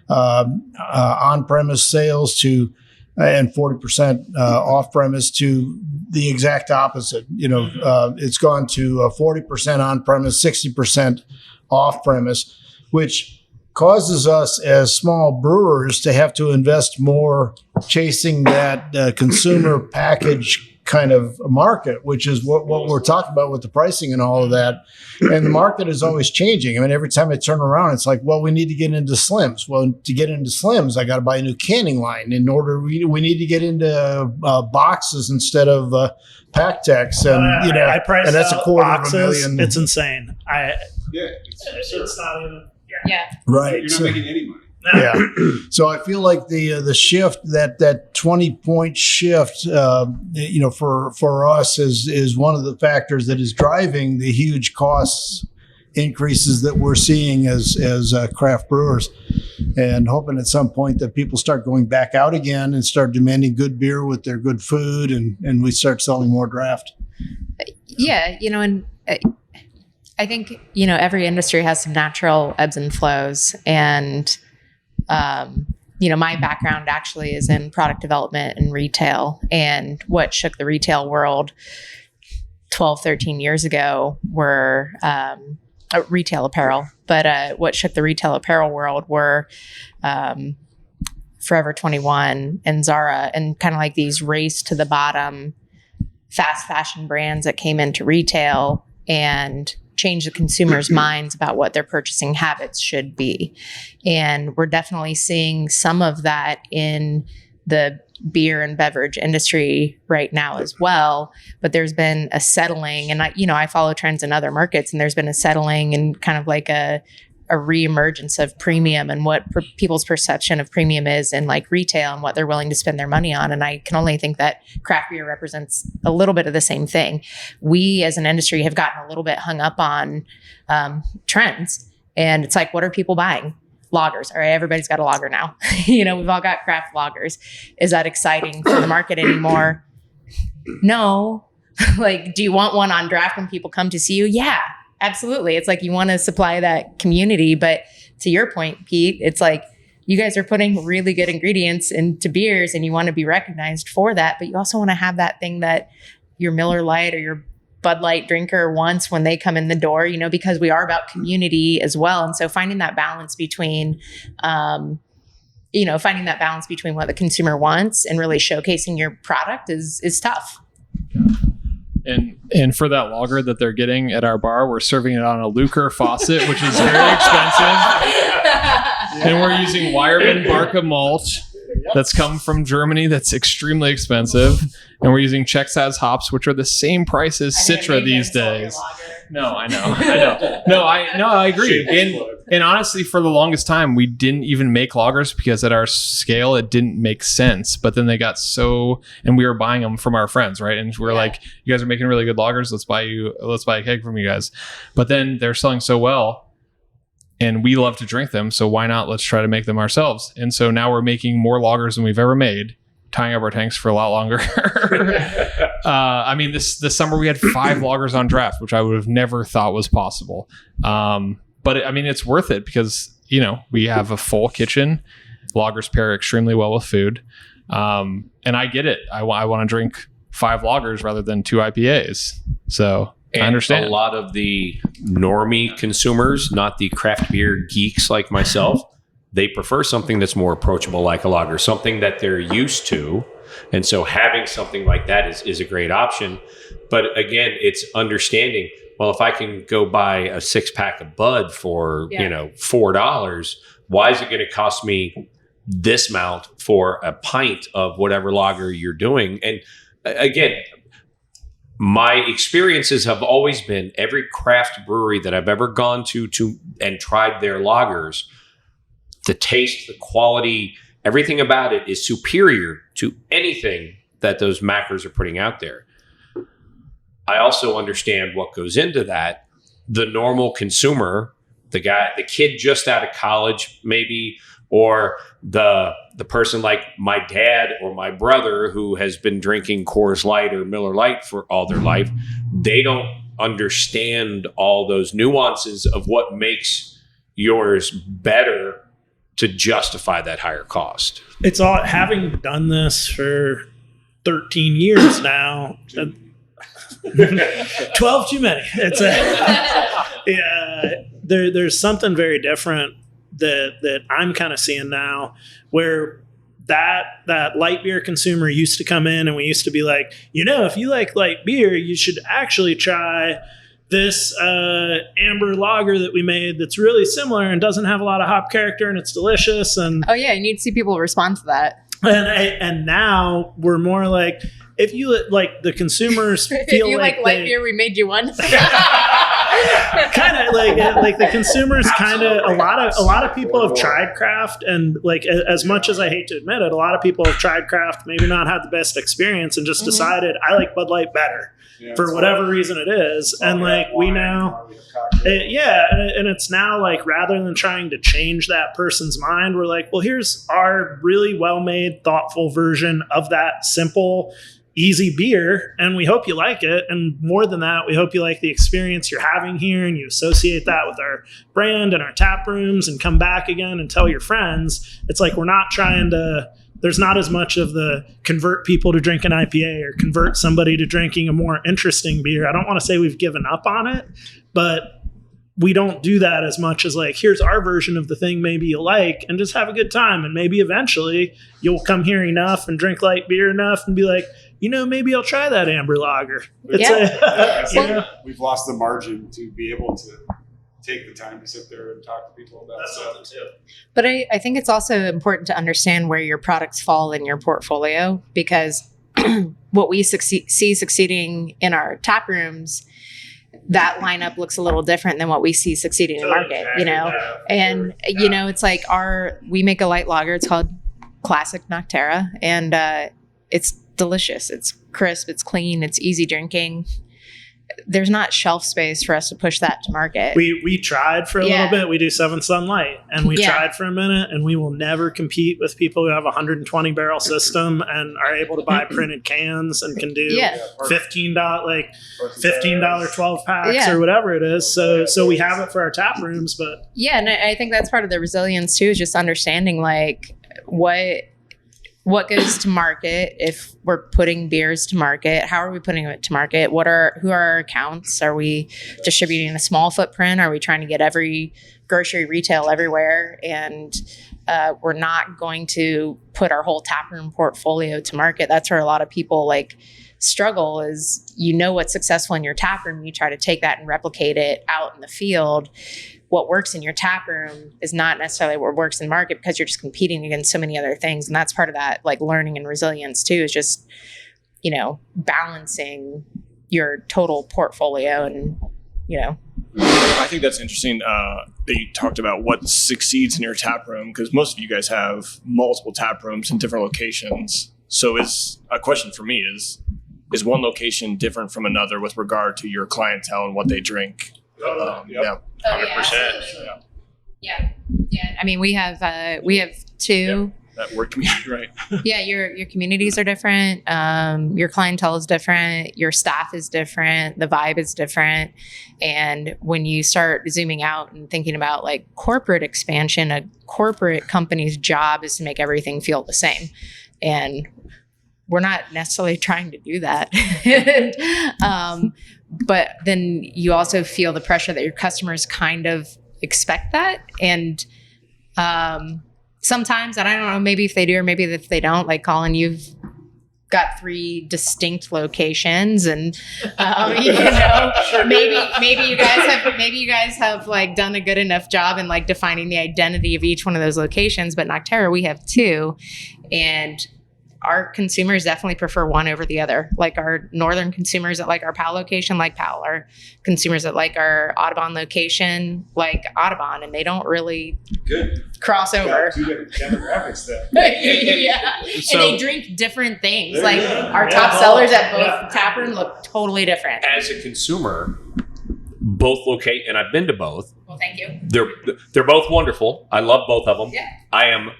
on-premise sales to and 40% off-premise to the exact opposite. It's gone to 40% on-premise, 60% off-premise, which causes us as small brewers to have to invest more chasing that consumer package kind of market, which is what we're talking about with the pricing and all of that. And the market is always changing. I mean, every time I turn around, it's like, well, we need to get into slims. Well, to get into slims, I got to buy a new canning line. In order, we need to get into boxes instead of pack techs. And, I price and that's out a quarter boxes. of a million. It's insane. Yeah, It's not even. Yeah. Right. you're not making any money. Yeah. So I feel like the shift, that 20-point shift, for us is one of the factors that is driving the huge costs increases that we're seeing as craft brewers, and hoping at some point that people start going back out again and start demanding good beer with their good food, and we start selling more draft. Yeah. And I think, every industry has some natural ebbs and flows. And, my background actually is in product development and retail. And what shook the retail world 12, 13 years ago were retail apparel. But what shook the retail apparel world were Forever 21 and Zara, and kind of like these race to the bottom fast fashion brands that came into retail and change the consumers' minds about what their purchasing habits should be. And we're definitely seeing some of that in the beer and beverage industry right now as well. But there's been a settling, and I follow trends in other markets, and there's been a settling and kind of like a a reemergence of premium and what people's perception of premium is in like retail and what they're willing to spend their money on. And I can only think that craft beer represents a little bit of the same thing. We as an industry have gotten a little bit hung up on trends, and it's like, what are people buying? Lagers. All right, everybody's got a lager now. We've all got craft lagers. Is that exciting for the market anymore? No. Like, do you want one on draft when people come to see you? Yeah, absolutely. It's like you want to supply that community. But to your point, Pete, it's like you guys are putting really good ingredients into beers and you want to be recognized for that. But you also want to have that thing that your Miller Lite or your Bud Light drinker wants when they come in the door, because we are about community as well. And so finding that balance between, what the consumer wants and really showcasing your product is tough. And for that lager that they're getting at our bar, we're serving it on a Lucre faucet, which is very expensive. And we're using Weyermann Barca malt that's come from Germany that's extremely expensive. And we're using Czechsaz hops, which are the same price as Citra these days. No, I know. No, I agree. And honestly, for the longest time, we didn't even make lagers because at our scale, it didn't make sense. But then they got and we were buying them from our friends, right? And we're like, you guys are making really good lagers. Let's buy a keg from you guys. But then they're selling so well, and we love to drink them. So why not? Let's try to make them ourselves. And so now we're making more lagers than we've ever made, tying up our tanks for a lot longer. This summer we had 5 lagers on draft, which I would have never thought was possible. But it's worth it because, we have a full kitchen. Lagers pair extremely well with food. And I get it. I want to drink 5 lagers rather than 2 IPAs. So I understand. A lot of the normie consumers, not the craft beer geeks like myself, they prefer something that's more approachable like a lager, something that they're used to. And so having something like that is a great option. But again, it's understanding, well, if I can go buy a 6-pack of Bud for, $4, why is it going to cost me this amount for a pint of whatever lager you're doing? And again, my experiences have always been every craft brewery that I've ever gone to and tried their lagers, the taste, the quality, everything about it is superior to anything that those macros are putting out there. I also understand what goes into that. The normal consumer, the kid just out of college, maybe, or the person like my dad or my brother who has been drinking Coors Light or Miller Lite for all their life, they don't understand all those nuances of what makes yours better to justify that higher cost. It's all, having done this for 13 years now. 12 too many. It's there's something very different that I'm kind of seeing now, where that light beer consumer used to come in and we used to be like, if you like light beer, you should actually try this amber lager that we made that's really similar and doesn't have a lot of hop character and it's delicious. And oh yeah, you need to see people respond to that. And now we're more like, if you like the consumers feel if you like light beer, we made you one. Kind of like the consumers a lot of people have tried craft, and like as much as I hate to admit it, a lot of people have tried craft, maybe not had the best experience, and just decided I like Bud Light better for whatever reason it is. And like we now, and it's now like, rather than trying to change that person's mind, we're like, well, here's our really well-made, thoughtful version of that simple, easy beer, and we hope you like it. And more than that, we hope you like the experience you're having here, and you associate that with our brand and our tap rooms and come back again and tell your friends. It's like, we're not trying to, there's not as much of the convert people to drink an IPA or convert somebody to drinking a more interesting beer. I don't want to say we've given up on it, but we don't do that as much as like, here's our version of the thing maybe you like, and just have a good time. And maybe eventually you'll come here enough and drink light beer enough and be like, maybe I'll try that amber lager. We've lost the margin to be able to take the time to sit there and talk to people about stuff too. But I think it's also important to understand where your products fall in your portfolio, because what we see succeeding in our tap rooms that lineup looks a little different than what we see succeeding in market, you know? And, you know, it's like we make a light lager. It's called Classic Nocterra, and it's delicious. It's crisp. It's clean. It's easy drinking. There's not shelf space for us to push that to market. We tried for a little bit. We do Seventh Son Light, and we tried for a minute, and we will never compete with people who have a 120 barrel system and are able to buy printed cans and can do $15 12 packs or whatever it is. So we have it for our tap rooms, but and I think that's part of the resilience too, is just understanding like what goes to market. If we're putting beers to market, how are we putting it to market? Who are our accounts? Are we distributing a small footprint? Are we trying to get every grocery retail everywhere? And we're not going to put our whole taproom portfolio to market. That's where a lot of people like struggle is, you know, what's successful in your taproom. You try to take that and replicate it out in the field. What works in your tap room is not necessarily what works in market, because you're just competing against so many other things. And that's part of that, like learning and resilience too, is just, you know, balancing your total portfolio. And, you know, I think that's interesting that you talked about what succeeds in your tap room, because most of you guys have multiple tap rooms in different locations. So is a question for me is one location different from another with regard to your clientele and what they drink? 100%. Yeah. I mean, we have two. That word community, right? Your communities are different. Your clientele is different. Your staff is different. The vibe is different. And when you start zooming out and thinking about like corporate expansion, a corporate company's job is to make everything feel the same. And we're not necessarily trying to do that. But then you also feel the pressure that your customers kind of expect that. And sometimes, and I don't know, maybe if they do or maybe if they don't, like Colin, you've got 3 distinct locations, and you know, maybe you guys have like done a good enough job in like defining the identity of each one of those locations. But Nocterra, we have 2, and our consumers definitely prefer one over the other. Like our northern consumers that like our Powell location, like Powell. Our consumers that like our Audubon location, like Audubon, and they don't really cross over. 2 different demographics there. So, and they drink different things. Like our top sellers at both taproom look totally different. as a consumer, both locate, and I've been to both. Well, thank you. They're both wonderful. I love both of them. Yeah. I am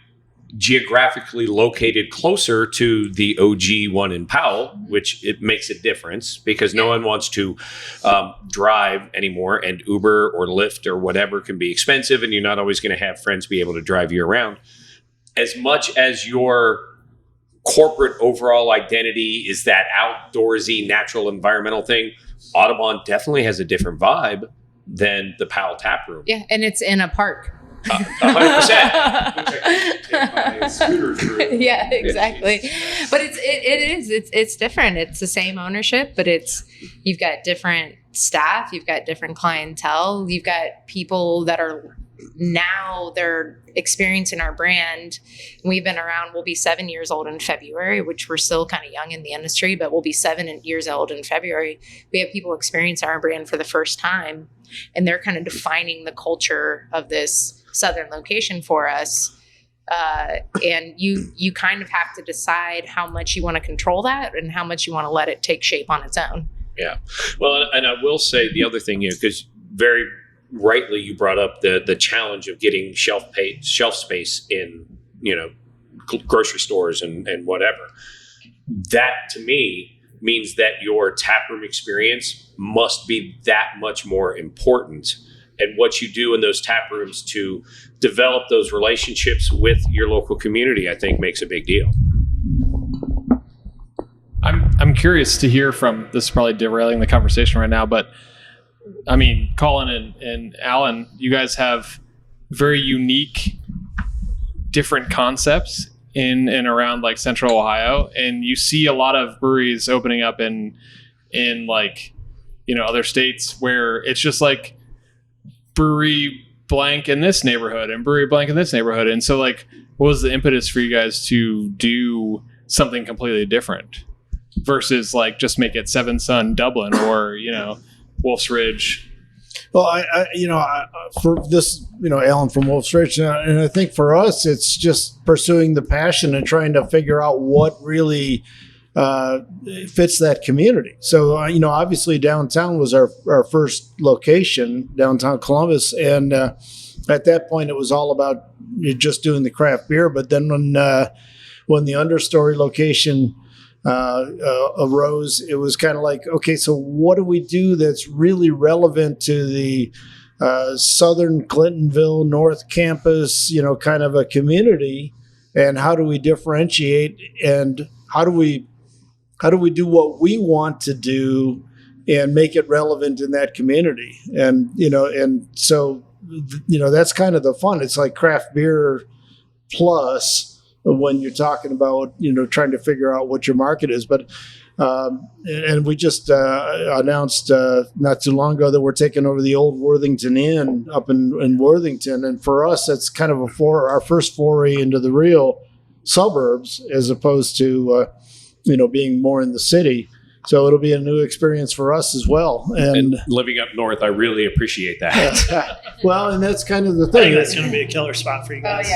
geographically located closer to the OG one in Powell, which it makes a difference because no one wants to drive anymore, and Uber or Lyft or whatever can be expensive, and you're not always going to have friends be able to drive you around. As much as your corporate overall identity is that outdoorsy, natural, environmental thing, Audubon definitely has a different vibe than the Powell tap room. Yeah, and it's in a park. 100%. Yeah, exactly. But it's different. It's the same ownership, but you've got different staff, you've got different clientele, you've got people that are now they're experiencing our brand. We've been around, we'll be 7 years old in February, which we're still kind of young in the industry, but we'll be 7 years old in February. We have people experiencing our brand for the first time, and they're kind of defining the culture of this southern location for us. And you kind of have to decide how much you want to control that and how much you want to let it take shape on its own. Yeah. Well, and I will say the other thing is, because very rightly you brought up the challenge of getting shelf space in, grocery stores and whatever. That to me means that your taproom experience must be that much more important. And what you do in those tap rooms to develop those relationships with your local community, I think makes a big deal. I'm curious to hear from, this is probably derailing the conversation right now, but I mean, Colin and Alan, you guys have very unique, different concepts in and around like Central Ohio, and you see a lot of breweries opening up in like, other states where it's just like brewery blank in this neighborhood and brewery blank in this neighborhood. And so like, what was the impetus for you guys to do something completely different versus like just make it Seventh Son Dublin or, Wolf's Ridge. Well, for this, Alan from Wolf's Ridge, and I think for us, it's just pursuing the passion and trying to figure out what really fits that community. So, obviously downtown was our first location, downtown Columbus. And at that point, it was all about just doing the craft beer. But then when the understory location arose, it was kind of like, okay, so what do we do that's really relevant to the southern Clintonville North Campus, kind of a community, and how do we differentiate, and how do we do what we want to do and make it relevant in that community? And so that's kind of the fun. It's like craft beer plus when you're talking about, trying to figure out what your market is. But, and we just announced not too long ago that we're taking over the old Worthington Inn up in Worthington. And for us, that's kind of our first foray into the real suburbs, as opposed to, being more in the city. So it'll be a new experience for us as well. And living up north, I really appreciate that. well, and that's kind of the I thing. think that's going to be a killer spot for you guys.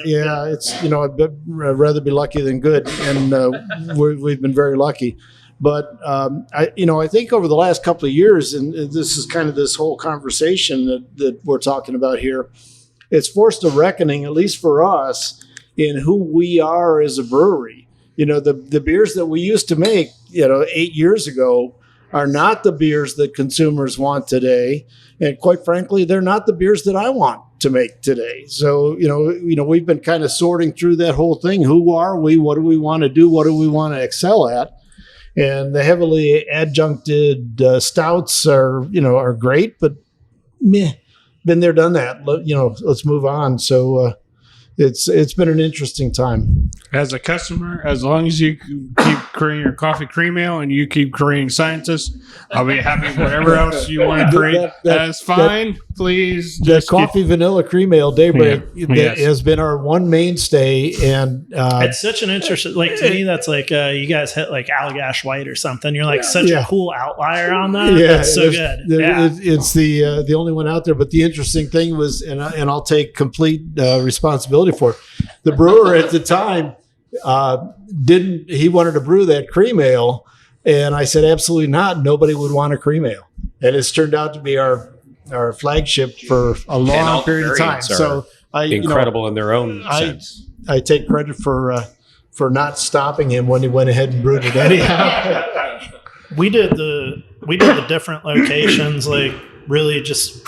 Yeah, it's I'd rather be lucky than good, and we've been very lucky. But I think over the last couple of years, and this is kind of this whole conversation that we're talking about here, it's forced a reckoning, at least for us, in who we are as a brewery. The beers that we used to make, 8 years ago are not the beers that consumers want today. And quite frankly, they're not the beers that I want to make today. So, we've been kind of sorting through that whole thing. Who are we? What do we want to do? What do we want to excel at? And the heavily adjuncted stouts are great, but meh, been there, done that. Let's move on. So, it's been an interesting time. As a customer, as long as you keep creating your coffee cream ale and you keep creating scientists, I'll be happy. Whatever else you want to create, that's fine. Please, The coffee vanilla cream ale daybreak Yes. has been our one mainstay, and It's such an interesting, to me, that's like you guys hit like Allagash White or something. You're like such a cool outlier on that. Yeah, That's so good. It's the only one out there. But the interesting thing was, and I'll take complete responsibility for it. The brewer at the time he wanted to brew that cream ale, and I said absolutely not. Nobody would want a cream ale, and it's turned out to be our flagship for a long period of time. So incredible in their own sense. I take credit for not stopping him when he went ahead and brewed it anyhow. We did the different locations, like really just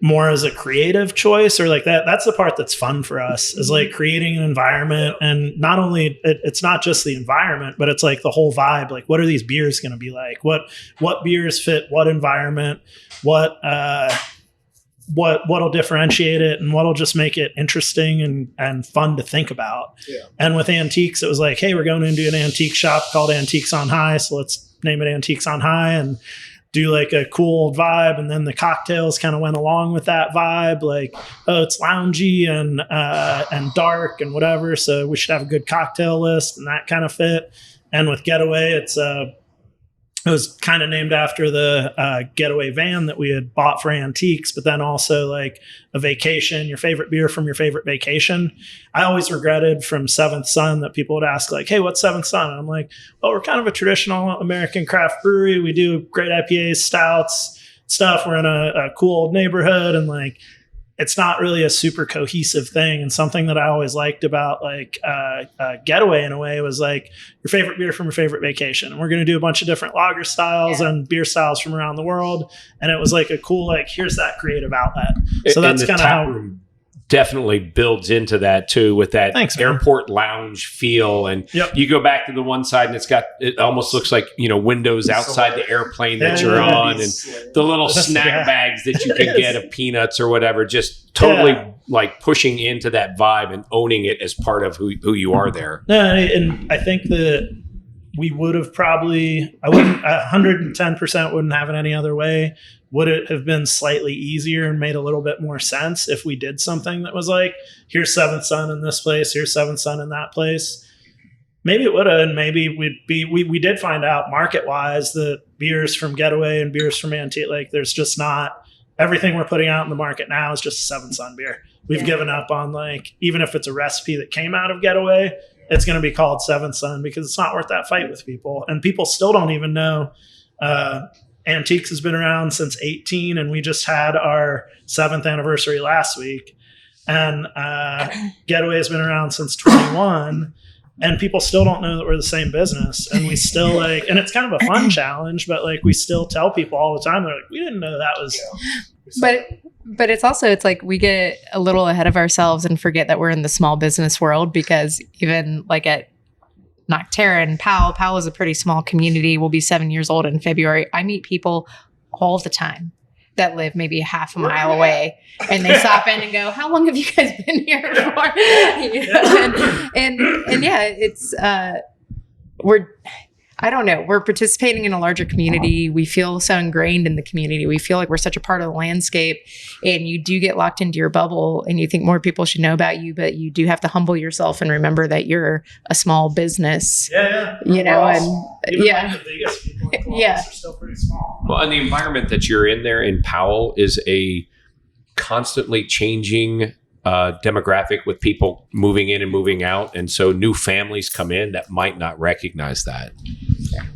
more as a creative choice, or like that's the part that's fun for us, is like creating an environment. And not only it's not just the environment, but it's like the whole vibe. Like, what are these beers going to be like? What beers fit what environment? What'll differentiate it, and what'll just make it interesting and fun to think about. Yeah. And with antiques, it was like, hey, we're going into an antique shop called Antiques on High, so let's name it Antiques on High and do like a cool vibe. And then the cocktails kind of went along with that vibe, like, oh, it's loungy and dark and whatever, so we should have a good cocktail list, and that kind of fit. And with Getaway, it was kind of named after the Getaway van that we had bought for antiques, but then also like a vacation, your favorite beer from your favorite vacation. I always regretted from Seventh Son that people would ask like, hey, what's Seventh Son? And I'm like, well, we're kind of a traditional American craft brewery. We do great IPAs, stouts, stuff. We're in a cool old neighborhood, and like, it's not really a super cohesive thing. And something that I always liked about like Getaway in a way was like your favorite beer from your favorite vacation. And we're going to do a bunch of different lager styles and beer styles from around the world. And it was like a cool, like, here's that creative outlet. So that's kind of how definitely builds into that too, with that airport lounge feel. And you go back to the one side and it almost looks like, windows outside the airplane that you're on, and the little snack bags that you can get of peanuts or whatever, just totally like pushing into that vibe and owning it as part of who you are there. And I think that we would have probably, 110% wouldn't have it any other way. Would it have been slightly easier and made a little bit more sense if we did something that was like, here's Seventh Son in this place, here's Seventh Son in that place? maybe it would have, and maybe we did find out market wise that beers from Getaway and beers from Antique, like there's just not everything we're putting out in the market now is just a Seventh Son beer. We've given up on like, even if it's a recipe that came out of Getaway, it's going to be called Seventh Son because it's not worth that fight with people. And people still don't even know. Antiques has been around since 18, and we just had our 7th anniversary last week. And Getaway has been around since 21. And people still don't know that we're the same business. And we still like, and it's kind of a fun challenge, but like we still tell people all the time, they're like, we didn't know that was. But it's also, it's like we get a little ahead of ourselves and forget that we're in the small business world, because even like at Nocterra and Powell is a pretty small community. We'll be 7 years old in February. I meet people all the time that live maybe half a mile away, and they stop in and go, how long have you guys been here for? and yeah, it's I don't know, we're participating in a larger community. We feel so ingrained in the community. We feel like we're such a part of the landscape, and you do get locked into your bubble and you think more people should know about you, but you do have to humble yourself and remember that you're a small business. You know, and the biggest people in Columbus are still pretty small. Well, and the environment that you're in there in Powell is a constantly changing demographic with people moving in and moving out. And so new families come in that might not recognize that.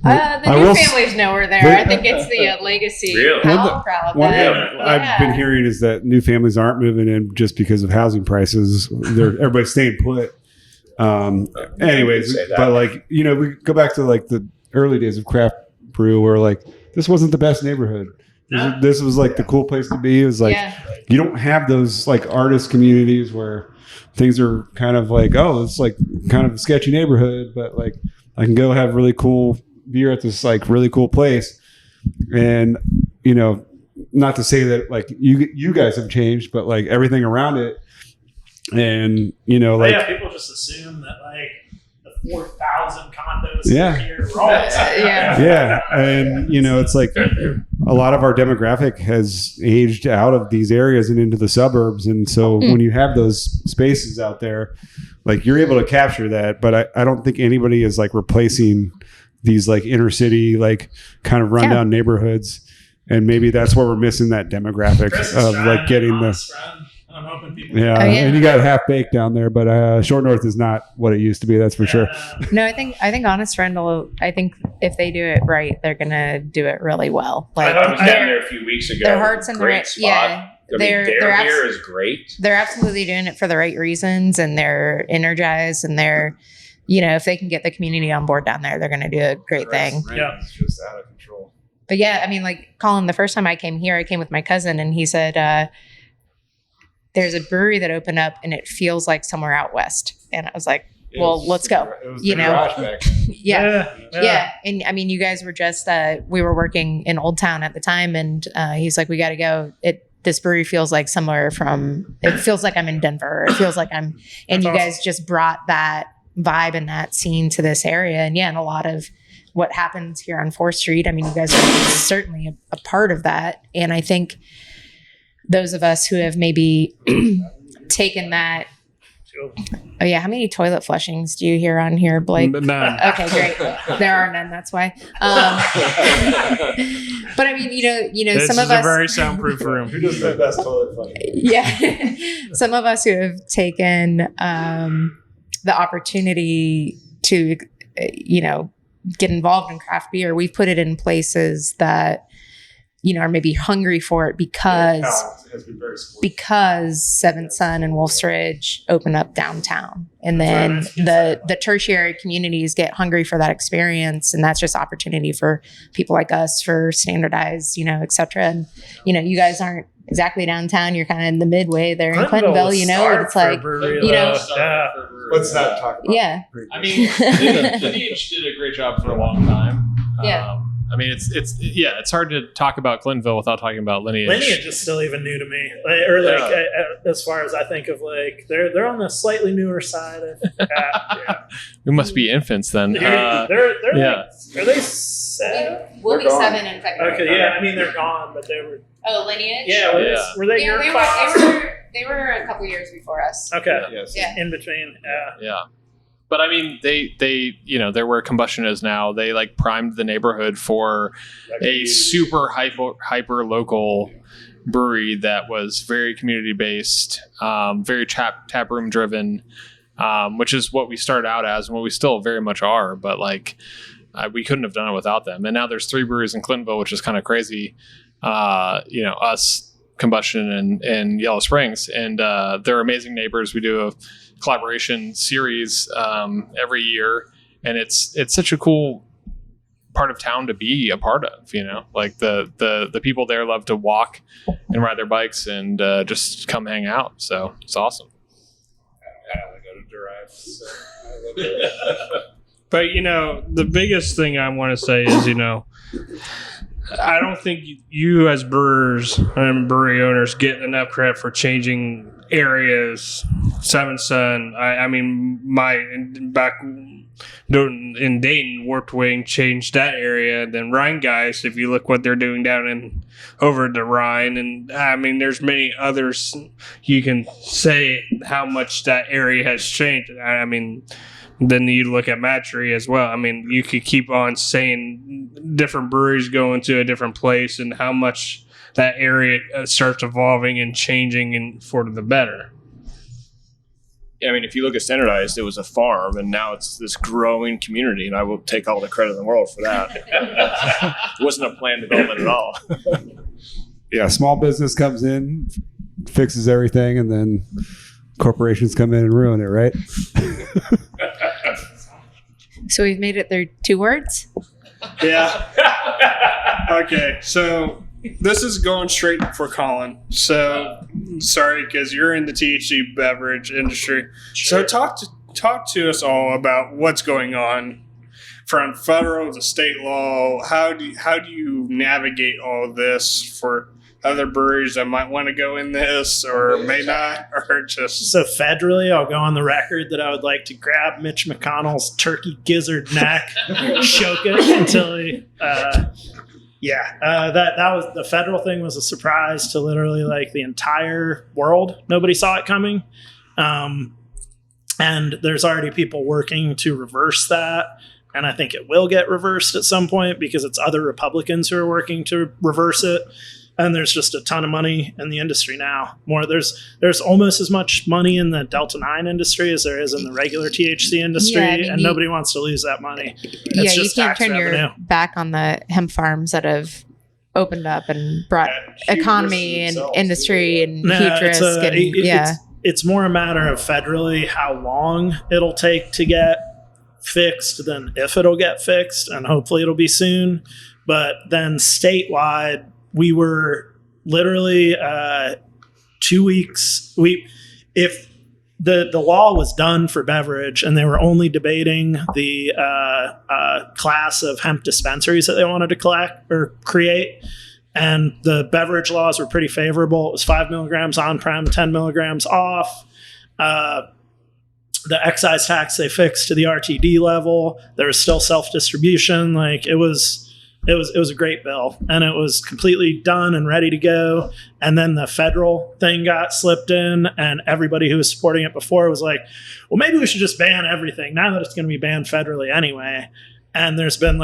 The new families know we're there. I think it's the legacy. Really? Powell crowd. One thing I've been hearing is that new families aren't moving in just because of housing prices. Everybody's staying put. Anyways, but like, you know, we go back to like the early days of craft brew where like this wasn't the best neighborhood. This was like the cool place to be. It was like, you don't have those like artist communities where things are kind of like, oh, it's like kind of a sketchy neighborhood, but like I can go have really cool beer at this like really cool place. And, you know, not to say that like you guys have changed, but like everything around it. And, you know, like people just assume that like the 4,000 condos here are all and you know, it's like a lot of our demographic has aged out of these areas and into the suburbs. And so when you have those spaces out there, like you're able to capture that. But I don't think anybody is like replacing these like inner city, like kind of rundown neighborhoods. And maybe that's where we're missing that demographic of like getting I'm hoping people. And you got Half Baked down there, but Short North is not what it used to be. That's for sure. No, I think Honest Friend will. I think if they do it right, they're gonna do it really well. Like I was down there a few weeks ago. Their hearts in the right spot. Yeah, their beer is great. They're absolutely doing it for the right reasons, and they're energized, and they're, you know, if they can get the community on board down there, they're gonna do a great thing. It's just out of control. But yeah, I mean, like Colin, the first time I came here, I came with my cousin, and he said, there's a brewery that opened up and it feels like somewhere out west. And I was like, well, let's go. You know? Yeah. And I mean, you guys were just, we were working in Old Town at the time, and he's like, we got to go. This brewery feels like somewhere it feels like I'm in Denver. It feels like and you guys just brought that vibe and that scene to this area. And and a lot of what happens here on 4th Street, I mean, you guys are certainly a part of that. And I think those of us who have maybe taken that. Oh yeah, how many toilet flushings do you hear on here, Blake? None. Okay, great. There are none. That's why. But I mean, you know, This some of is us. a very soundproof room. Who does the best toilet flushing? Yeah, some of us who have taken the opportunity to, you know, get involved in craft beer. We've put it in places that, you know, are maybe hungry for it because Seventh Son and Wolf's Ridge open up downtown, and then the tertiary communities get hungry for that experience, and that's just opportunity for people like us for standardized, you know, et cetera. And you know, you guys aren't exactly downtown; you're kind of in the midway there in Clintonville, you know. And it's like, you know, let's not talk about. Yeah, I mean, Lineage did a great job for a long time. I mean, it's hard to talk about Clintonville without talking about Lineage. Lineage is still even new to me, as far as I think of, like they're on the slightly newer side of. We must be infants then. They're are they 7? We'll be 7 in February. Okay, yeah. I mean, they're gone, but they were. Oh, Lineage. Yeah, were they your class? They were a couple years before us. Okay. Yes. Yeah. In between. Yeah. But I mean, they they're where combustion is now. They like primed the neighborhood for a super hyper local brewery that was very community based, very tap room driven, which is what we started out as and what we still very much are. But like, we couldn't have done it without them. And now there's 3 breweries in Clintonville, which is kind of crazy. Us, Combustion, and Yellow Springs, and they're amazing neighbors. We do a collaboration series every year, and it's such a cool part of town to be a part of. Like the people there love to walk and ride their bikes and just come hang out. So it's awesome. I only go to Derive, so I love it. But the biggest thing I want to say is I don't think you as brewers and brewery owners get enough credit for changing areas. Seventh Son, I mean, back in Dayton, Warped Wing changed that area. Then Rhine guys, if you look what they're doing down over the Rhine, and I mean, there's many others you can say how much that area has changed. I mean, then you look at Matchery as well. I mean, you could keep on saying different breweries going to a different place and how much that area starts evolving and changing and for the better. Yeah, I mean, if you look at Standardized, it was a farm, and now it's this growing community, and I will take all the credit in the world for that. It wasn't a planned development at all. Yeah, small business comes in, fixes everything, and then corporations come in and ruin it, right? So we've made it through 2 words. Yeah. Okay, so this is going straight for Colin. So sorry, because you're in the THC beverage industry. Sure. So talk to us all about what's going on from federal to state law. How do you navigate all of this for other breweries that might want to go in this or may not, or just... So federally, I'll go on the record that I would like to grab Mitch McConnell's turkey gizzard neck, choke it until he... that was the federal thing was a surprise to literally like the entire world. Nobody saw it coming. And there's already people working to reverse that. And I think it will get reversed at some point because it's other Republicans who are working to reverse it. And there's just a ton of money in the industry now. There's almost as much money in the Delta 9 industry as there is in the regular THC industry, and nobody wants to lose that money. It's you just can't tax turn revenue. your back on the hemp farms that have opened up and brought economy and industry and huge risk. It's more a matter of federally how long it'll take to get fixed than if it'll get fixed, and hopefully it'll be soon. But then statewide, we were literally 2 weeks. If the law was done for beverage and they were only debating the class of hemp dispensaries that they wanted to collect or create, and the beverage laws were pretty favorable. It was 5 milligrams on-prem, 10 milligrams off. The excise tax they fixed to the RTD level. There was still self-distribution. Like it was a great bill, and it was completely done and ready to go. And then the federal thing got slipped in, and everybody who was supporting it before was like, well, maybe we should just ban everything now that it's going to be banned federally anyway. And there's been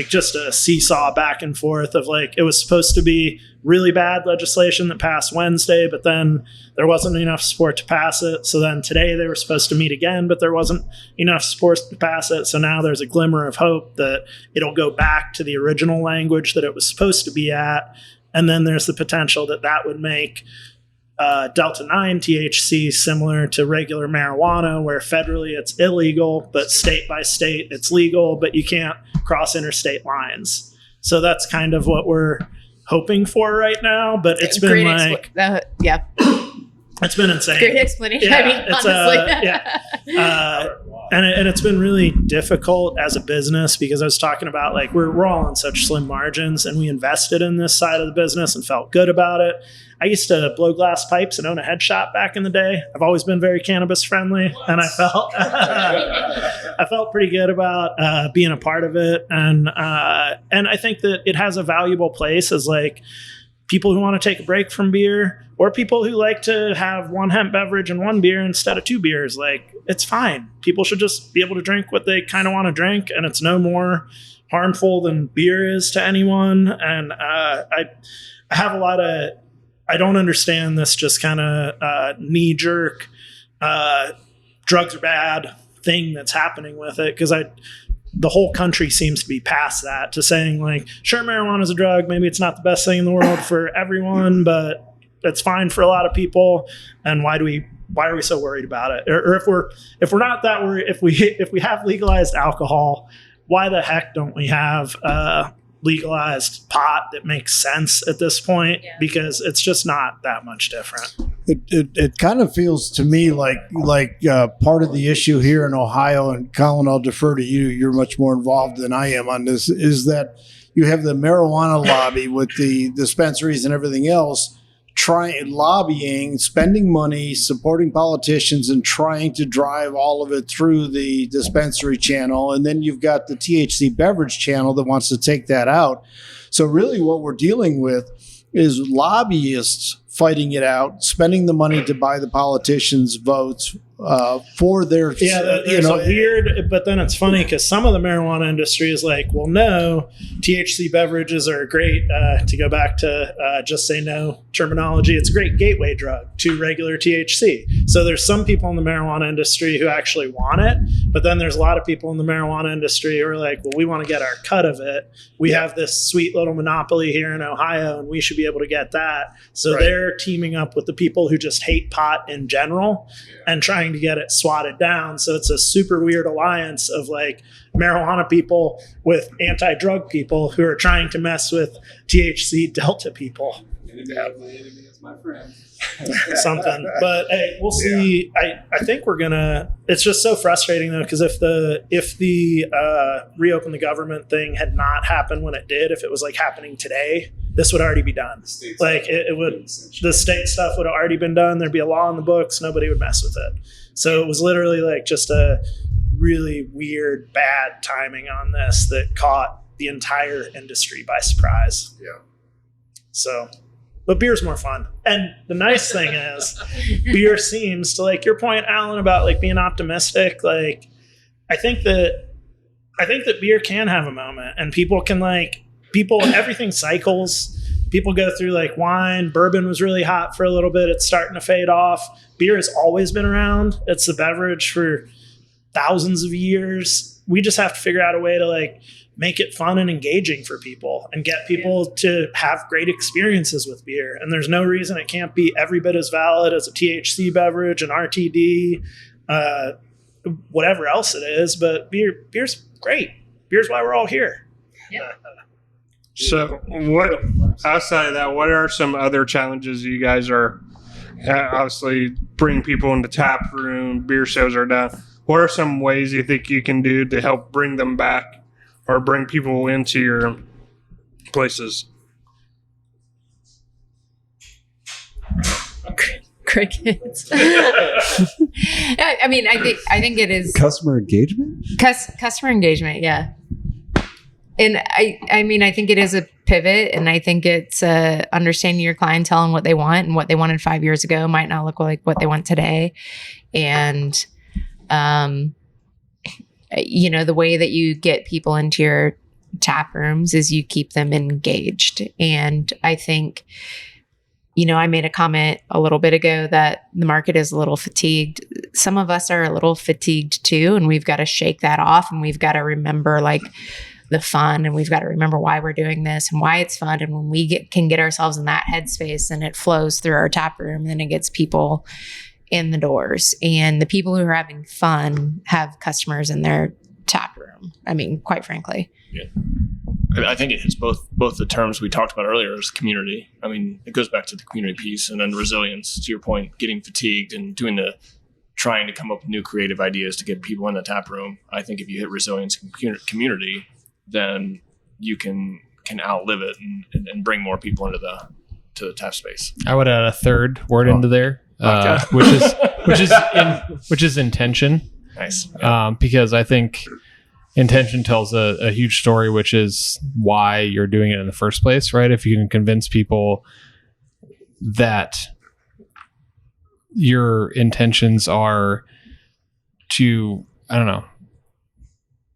just a seesaw back and forth of like, it was supposed to be really bad legislation that passed Wednesday, but then there wasn't enough support to pass it. So then today they were supposed to meet again, but there wasn't enough support to pass it. So now there's a glimmer of hope that it'll go back to the original language that it was supposed to be at. And then there's the potential that would make Delta 9 THC similar to regular marijuana, where federally it's illegal, but state by state it's legal, but you can't cross interstate lines. So that's kind of what we're hoping for right now. But it's been it's been insane. Great explanation. Yeah, I mean, honestly. And it's been really difficult as a business because I was talking about like we're all on such slim margins, and we invested in this side of the business and felt good about it. I used to blow glass pipes and own a head shop back in the day. I've always been very cannabis friendly, and I felt pretty good about being a part of it. And I think that it has a valuable place as like people who want to take a break from beer, or people who like to have one hemp beverage and one beer instead of two beers. Like, it's fine. People should just be able to drink what they kind of want to drink, and it's no more harmful than beer is to anyone. And I have a lot of, I don't understand this just kind of knee jerk, drugs are bad thing that's happening with it. Cause the whole country seems to be past that, to saying like, sure, marijuana is a drug. Maybe it's not the best thing in the world for everyone, but it's fine for a lot of people. And why are we so worried about it? Or if we're not that worried, if we have legalized alcohol, why the heck don't we have legalized pot that makes sense at this point? Yeah. Because it's just not that much different. It kind of feels to me like part of the issue here in Ohio, and Colin, I'll defer to you. You're much more involved than I am on this, is that you have the marijuana lobby with the dispensaries and everything else lobbying, spending money, supporting politicians, and trying to drive all of it through the dispensary channel. And then you've got the THC beverage channel that wants to take that out. So really what we're dealing with is lobbyists fighting it out, spending the money to buy the politicians' votes for their, there's a weird, but then it's funny because some of the marijuana industry is like, well, no, THC beverages are great, to go back to just say no terminology. It's a great gateway drug to regular THC. So there's some people in the marijuana industry who actually want it, but then there's a lot of people in the marijuana industry who are like, well, we want to get our cut of it. We have this sweet little monopoly here in Ohio, and we should be able to get that. So they're teaming up with the people who just hate pot in general and trying to get it swatted down. So it's a super weird alliance of like marijuana people with anti-drug people who are trying to mess with THC Delta people. Something, but hey, we'll see. I think we're gonna. It's just so frustrating though, because if the reopen the government thing had not happened when it did, if it was like happening today, this would already be done. Like it would, the state stuff would have already been done. There'd be a law in the books. Nobody would mess with it. So it was literally like just a really weird, bad timing on this that caught the entire industry by surprise. Yeah. So. But beer's more fun. And the nice thing is beer seems to, like your point, Alan, about like being optimistic. Like I think that beer can have a moment, and people can everything cycles. People go through like wine, bourbon was really hot for a little bit. It's starting to fade off. Beer has always been around. It's the beverage for thousands of years. We just have to figure out a way to like make it fun and engaging for people and get people to have great experiences with beer. And there's no reason it can't be every bit as valid as a THC beverage, an RTD, whatever else it is. But beer's great. Beer's why we're all here. Yeah. So what, outside of that, what are some other challenges you guys are obviously bring people into tap room, beer sales are down. What are some ways you think you can do to help bring them back or bring people into your places? Crickets. I mean, I think it is customer engagement. Customer engagement, yeah. And I mean, I think it is a pivot, and I think it's understanding your clientele and what they want, and what they wanted 5 years ago might not look like what they want today, and the way that you get people into your tap rooms is you keep them engaged. And I think, I made a comment a little bit ago that the market is a little fatigued. Some of us are a little fatigued too, and we've got to shake that off, and we've got to remember like the fun, and we've got to remember why we're doing this and why it's fun. And when we can get ourselves in that headspace and it flows through our tap room, then it gets people in the doors, and the people who are having fun have customers in their tap room. I mean, quite frankly. Yeah. I think it hits both the terms we talked about earlier as community. I mean, it goes back to the community piece, and then resilience, to your point, getting fatigued and trying to come up with new creative ideas to get people in the tap room. I think if you hit resilience and community, then you can outlive it and bring more people into the tap space. I would add a third word into there. which is intention. Nice. Because I think intention tells a huge story, which is why you're doing it in the first place, right? If you can convince people that your intentions are to, I don't know,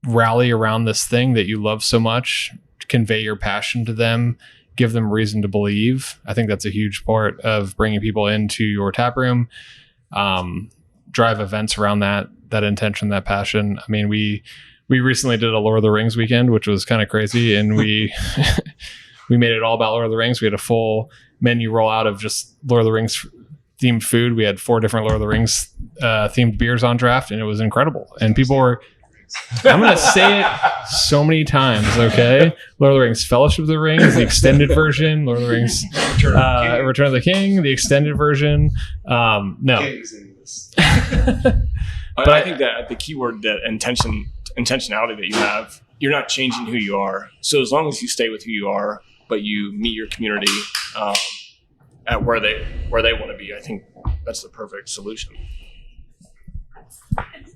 rally around this thing that you love so much, convey your passion to them, give them reason to believe. I think that's a huge part of bringing people into your tap room. Drive events around that intention, that passion. I mean, we recently did a Lord of the Rings weekend, which was kind of crazy, and we we made it all about Lord of the Rings. We had a full menu rollout of just Lord of the Rings themed food. We had 4 different Lord of the Rings themed beers on draft, and it was incredible. And people were, I'm going to say it so many times, okay? Lord of the Rings Fellowship of the Rings, the extended version, Lord of the Rings Return of the King, the extended version. No. But I think that the key word, that intentionality that you have, you're not changing who you are. So as long as you stay with who you are, but you meet your community at where they want to be, I think that's the perfect solution.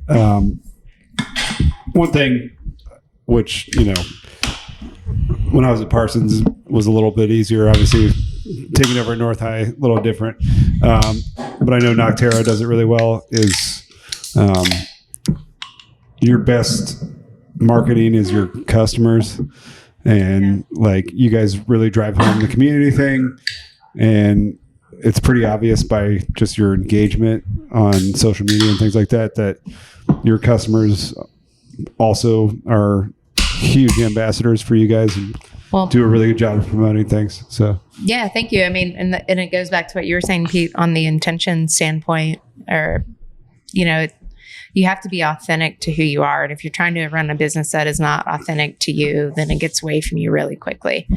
One thing, which, when I was at Parsons was a little bit easier, obviously taking over at North High, a little different. But I know Nocterra does it really well, is your best marketing is your customers. And you guys really drive home the community thing. And it's pretty obvious by just your engagement on social media and things like that, that your customers also are huge ambassadors for you guys and do a really good job of promoting things. So yeah, thank you. I mean, and it goes back to what you were saying, Pete, on the intention standpoint, or, you have to be authentic to who you are. And if you're trying to run a business that is not authentic to you, then it gets away from you really quickly.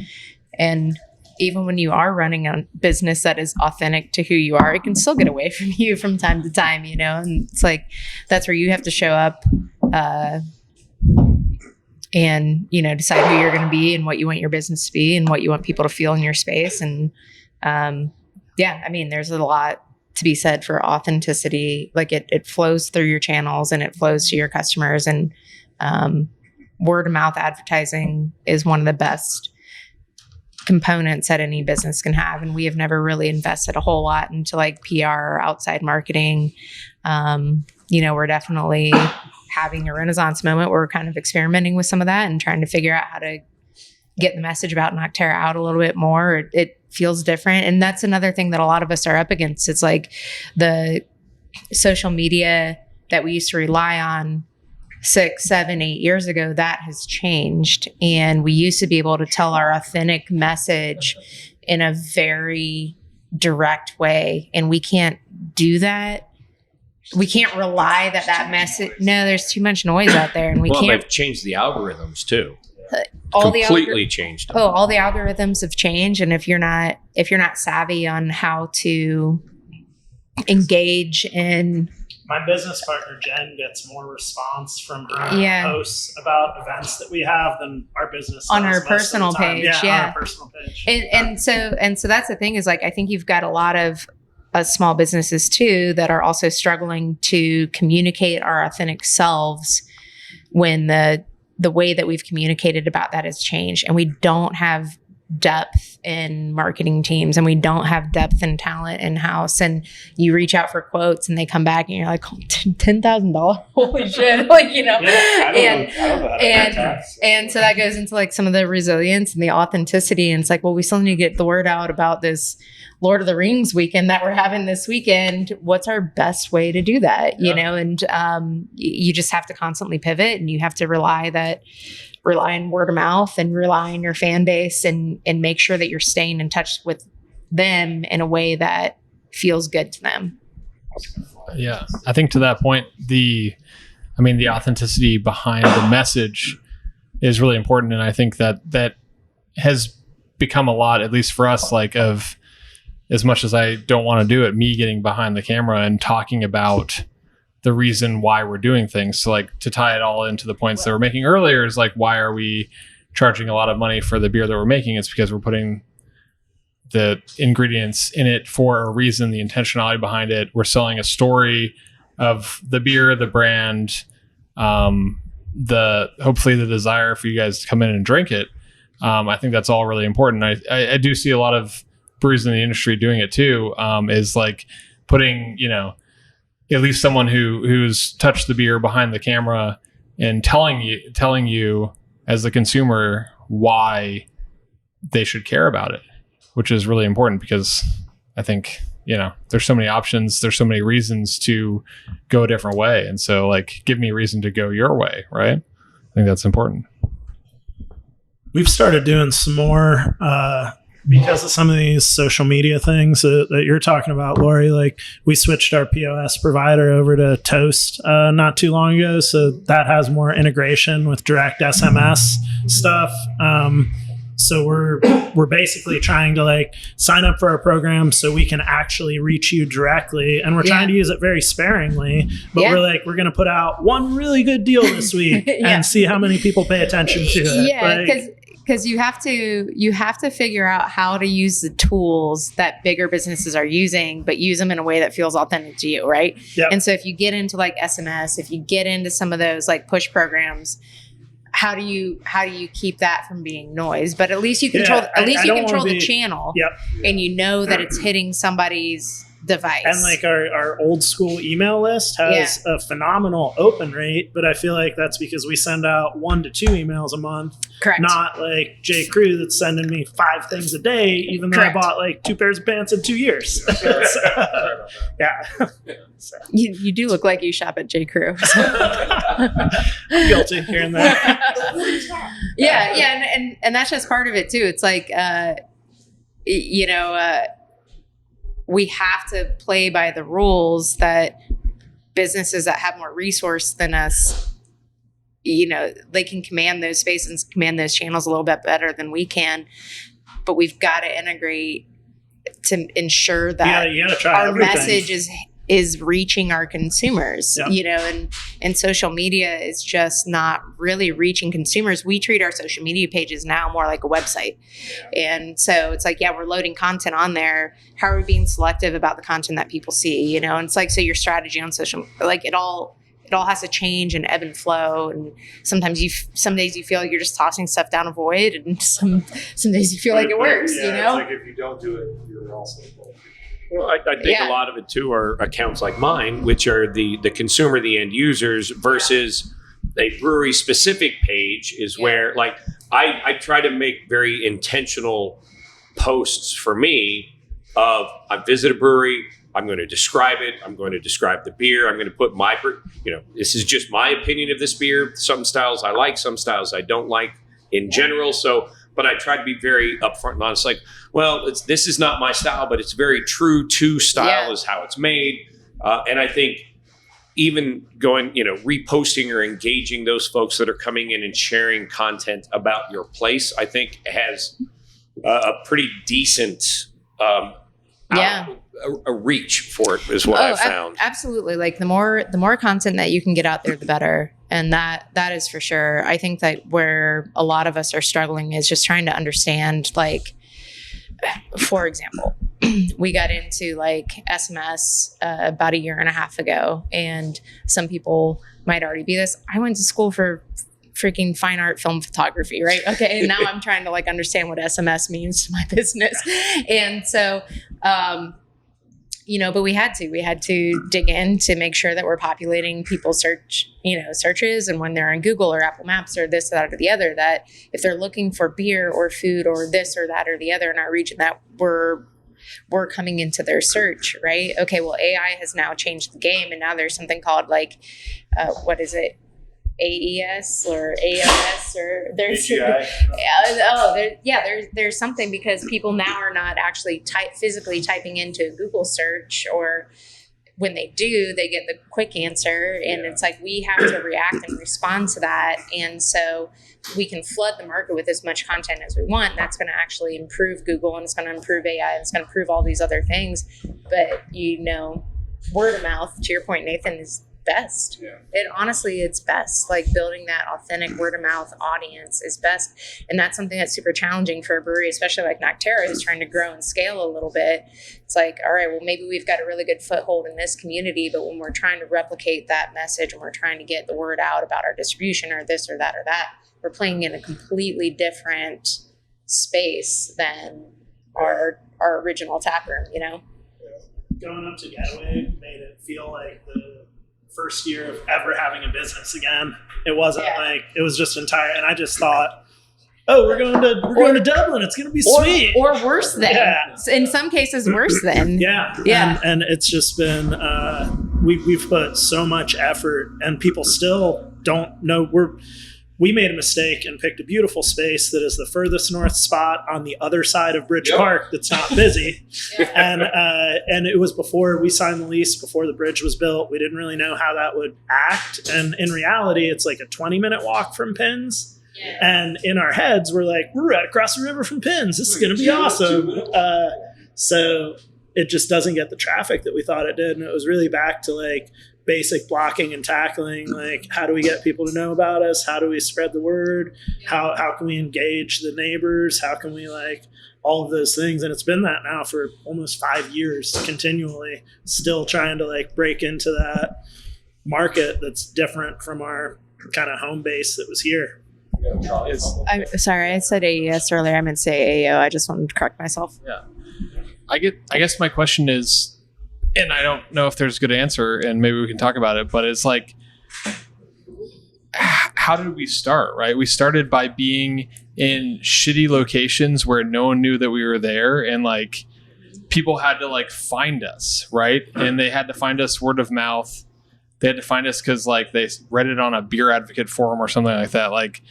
And even when you are running a business that is authentic to who you are, it can still get away from you from time to time, and it's that's where you have to show up, and, decide who you're going to be and what you want your business to be and what you want people to feel in your space. And, there's a lot to be said for authenticity. It flows through your channels and it flows to your customers, and, word of mouth advertising is one of the best components that any business can have. And we have never really invested a whole lot into PR or outside marketing. We're definitely having a renaissance moment where we're kind of experimenting with some of that and trying to figure out how to get the message about Nocterra out a little bit more. It feels different. And that's another thing that a lot of us are up against. It's the social media that we used to rely on 6, 7, 8 years ago, that has changed. And we used to be able to tell our authentic message in a very direct way. And we can't do that. We can't rely that message. No, there's too much noise out there, and we can't. They've changed the algorithms too. Completely changed them. All the algorithms have changed, and if you're not savvy on how to engage in. My business partner Jen gets more response from her posts about events that we have than our business on her personal page. On our personal page. And so that's the thing is I think you've got a lot of small businesses too that are also struggling to communicate our authentic selves when the way that we've communicated about that has changed, and we don't have depth in marketing teams, and we don't have depth in talent in-house. And you reach out for quotes and they come back and you're like, $10,000, holy shit. And so that goes into some of the resilience and the authenticity. And it's we still need to get the word out about this Lord of the Rings weekend that we're having this weekend. What's our best way to do that? And you just have to constantly pivot, and you have to rely on word of mouth and rely on your fan base, and make sure that you're staying in touch with them in a way that feels good to them. Yeah. I think to that point, the authenticity behind the message is really important. And I think that has become a lot, at least for us, of as much as I don't want to do it, me getting behind the camera and talking about the reason why we're doing things. So to tie it all into the points that we're making earlier is why are we charging a lot of money for the beer that we're making? It's because we're putting the ingredients in it for a reason, the intentionality behind it. We're selling a story of the beer, the brand, hopefully the desire for you guys to come in and drink it. I think that's all really important. I do see a lot of breweries in the industry doing it too. Is like putting, at least someone who's touched the beer behind the camera and telling you as the consumer why they should care about it, which is really important because I think, there's so many options, there's so many reasons to go a different way. And so like, give me a reason to go your way. Right. I think that's important. We've started doing some more, because of some of these social media things that you're talking about, Lori. Like we switched our POS provider over to Toast not too long ago, so that has more integration with direct SMS stuff. So we're basically trying to like sign up for our program so we can actually reach you directly, and we're trying to use it very sparingly. But we're going to put out one really good deal this week and see how many people pay attention to it. Yeah, because you have to figure out how to use the tools that bigger businesses are using, but use them in a way that feels authentic to you, right? Yep. And so if you get into like SMS, if you get into some of those like push programs, how do you keep that from being noise? But at least you control the channel, and you know that it's hitting somebody's device. And like our old school email list has a phenomenal open rate, but I feel like that's because we send out 1 to 2 emails a month. Correct. Not like J. Crew that's sending me 5 things a day, even though I bought like 2 pairs of pants in 2 years. You do look like you shop at J. Crew. I'm guilty here and there. And that's just part of it too. It's like, we have to play by the rules that businesses that have more resource than us, they can command those spaces, command those channels a little bit better than we can. But we've got to integrate to ensure that you gotta try our everything. message is reaching our consumers, Yep. And social media is just not really reaching consumers. We treat our social media pages now more like a website. And so it's like, we're loading content on there. How are we being selective about the content that people see, and it's like, so your strategy on social, like it all has to change and ebb and flow. And sometimes some days you feel like you're just tossing stuff down a void, and some days you feel like it works, It's like if you don't do it, you're also involved. Well, I think a lot of it too are accounts like mine, which are the consumer, the end users, versus a brewery specific page is where like I try to make very intentional posts for me of I visit a brewery, I'm going to describe it, I'm going to describe the beer, I'm going to put this is just my opinion of this beer. Some styles I like, some styles I don't like in general. But I try to be very upfront and honest. Like, well, this is not my style, but it's very true to style is how it's made. And I think even going, reposting or engaging those folks that are coming in and sharing content about your place, I think has a pretty decent a reach for it is what I've found. Absolutely. Like the more content that you can get out there, the better. And that is for sure. I think that where a lot of us are struggling is just trying to understand, like, for example, we got into like SMS about 1.5 years ago, and some people might already be this. I went to school for freaking fine art film photography, right? Okay. And now I'm trying to like understand what SMS means to my business. And so, but we had to dig in to make sure that we're populating people's searches, and when they're on Google or Apple Maps or this, that, or the other, that if they're looking for beer or food or this or that or the other in our region, that we're coming into their search, right? Okay, well, AI has now changed the game, and now there's something called like, what is it? AES or AOS or there's there's something, because people now are not actually physically typing into Google search, or when they do, they get the quick answer, and it's like we have to react and respond to that. And so we can flood the market with as much content as we want. That's going to actually improve Google, and it's going to improve AI, and it's going to improve all these other things. But word of mouth, to your point, Nathan, best. Yeah. It's best. Like building that authentic word of mouth audience is best. And that's something that's super challenging for a brewery, especially like Nocterra, who's trying to grow and scale a little bit. It's like, all right, well, maybe we've got a really good foothold in this community, but when we're trying to replicate that message and we're trying to get the word out about our distribution or this or that, we're playing in a completely different space than our original tap room, you know? Going up to Getaway made it feel like the first year of ever having a business again. It wasn't like it was just entire, and I just thought, oh, we're going to Dublin. It's going to be sweet, or worse than. Yeah. In some cases, worse than. Yeah. And it's just been we've put so much effort, and people still don't know we made a mistake and picked a beautiful space that is the furthest north spot on the other side of Bridge Park that's not busy. And it was before we signed the lease, before the bridge was built. We didn't really know how that would act. And in reality, it's like a 20-minute walk from Pins. Yeah. And in our heads, we're like, we're right across the river from Pins. This is going to be awesome. So it just doesn't get the traffic that we thought it did. And it was really back to like basic blocking and tackling, like how do we get people to know about us? How do we spread the word? How can we engage the neighbors? How can we like all of those things? And it's been that now for almost 5 years, continually still trying to like break into that market that's different from our kind of home base that was here. I'm sorry, I said AES earlier. I meant to say AEO. I just wanted to correct myself. Yeah. I guess my question is, and I don't know if there's a good answer, and maybe we can talk about it, but it's like, how did we start, right? We started by being in shitty locations where no one knew that we were there, and like people had to like find us, right? And they had to find us word of mouth. They had to find us because like they read it on a beer advocate forum or something like that. Like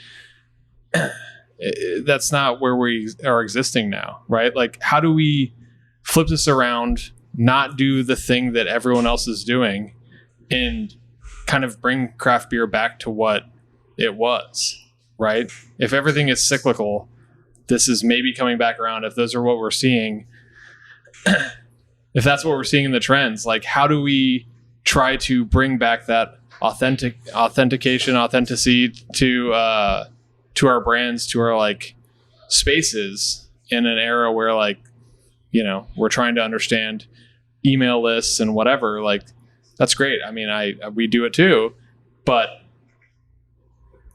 that's not where we are existing now, right? Like how do we flip this around, not do the thing that everyone else is doing, and kind of bring craft beer back to what it was, right? If everything is cyclical, this is maybe coming back around. If those are what we're seeing, if that's what we're seeing in the trends, like how do we try to bring back that authenticity to our brands, to our like spaces in an era where like, you know, we're trying to understand email lists and whatever. Like that's great. I mean, we do it too, but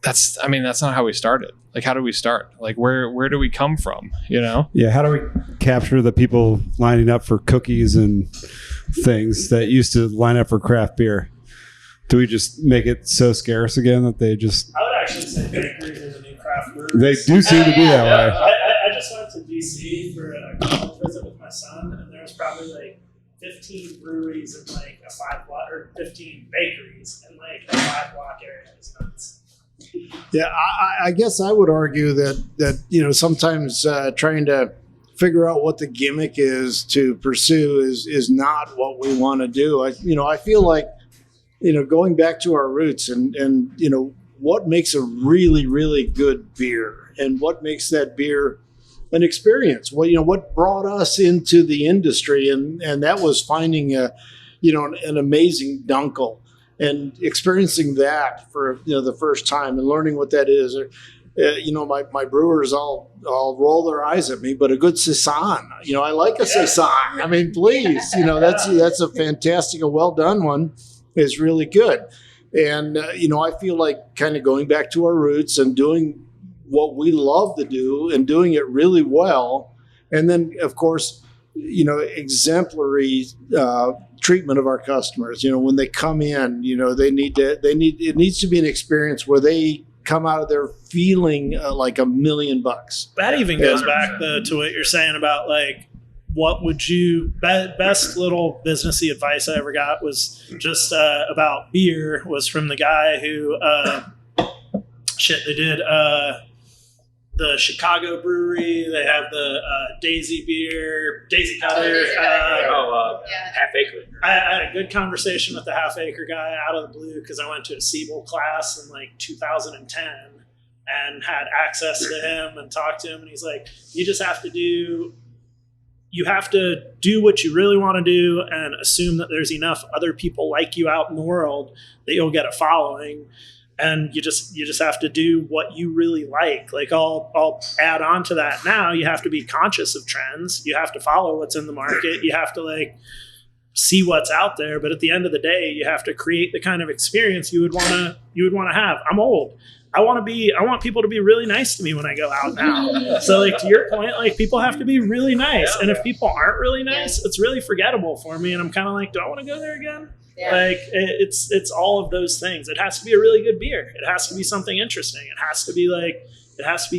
that's not how we started. Like, how do we start? Like, where do we come from? You know? Yeah. How do we capture the people lining up for cookies and things that used to line up for craft beer? Do we just make it so scarce again that they just? I would actually say bakeries are the new craft brewers. They do seem to be that way. I just went to DC for a college visit with my son, and there was probably like 15 breweries in like a 5 block, or 15 bakeries in like a 5 block area. It's nuts. Yeah, I guess I would argue that you know, sometimes trying to figure out what the gimmick is to pursue is not what we want to do. I feel like, you know, going back to our roots and you know, what makes a really, really good beer, and what makes that beer an experience. What brought us into the industry, and that was finding an amazing Dunkel and experiencing that for the first time and learning what that is. My brewers all roll their eyes at me, but a good saison. I like a saison. I mean, please, that's a fantastic, a well done one is really good. And I feel like kind of going back to our roots and doing what we love to do and doing it really well. And then, of course, exemplary treatment of our customers. When they come in, it needs to be an experience where they come out of there feeling like $1 million. That even goes back to what you're saying about like, what would you best little businessy advice I ever got was just about beer was from the guy who they did the Chicago brewery. They have the Daisy Cutter. Half Acre. I had a good conversation with the Half Acre guy out of the blue because I went to a Siebel class in like 2010 and had access to him and talked to him. And he's like, you just have to do, you have to do what you really want to do and assume that there's enough other people like you out in the world that you'll get a following. And you just have to do what you really like. Like I'll add on to that now. You have to be conscious of trends. You have to follow what's in the market. You have to like see what's out there. But at the end of the day, you have to create the kind of experience you would want to have. I'm old. I want people to be really nice to me when I go out now. So like to your point, like people have to be really nice. And if people aren't really nice, it's really forgettable for me. And I'm kind of like, do I want to go there again? Yeah. Like it's all of those things. It has to be a really good beer. It has to be something interesting. It has to be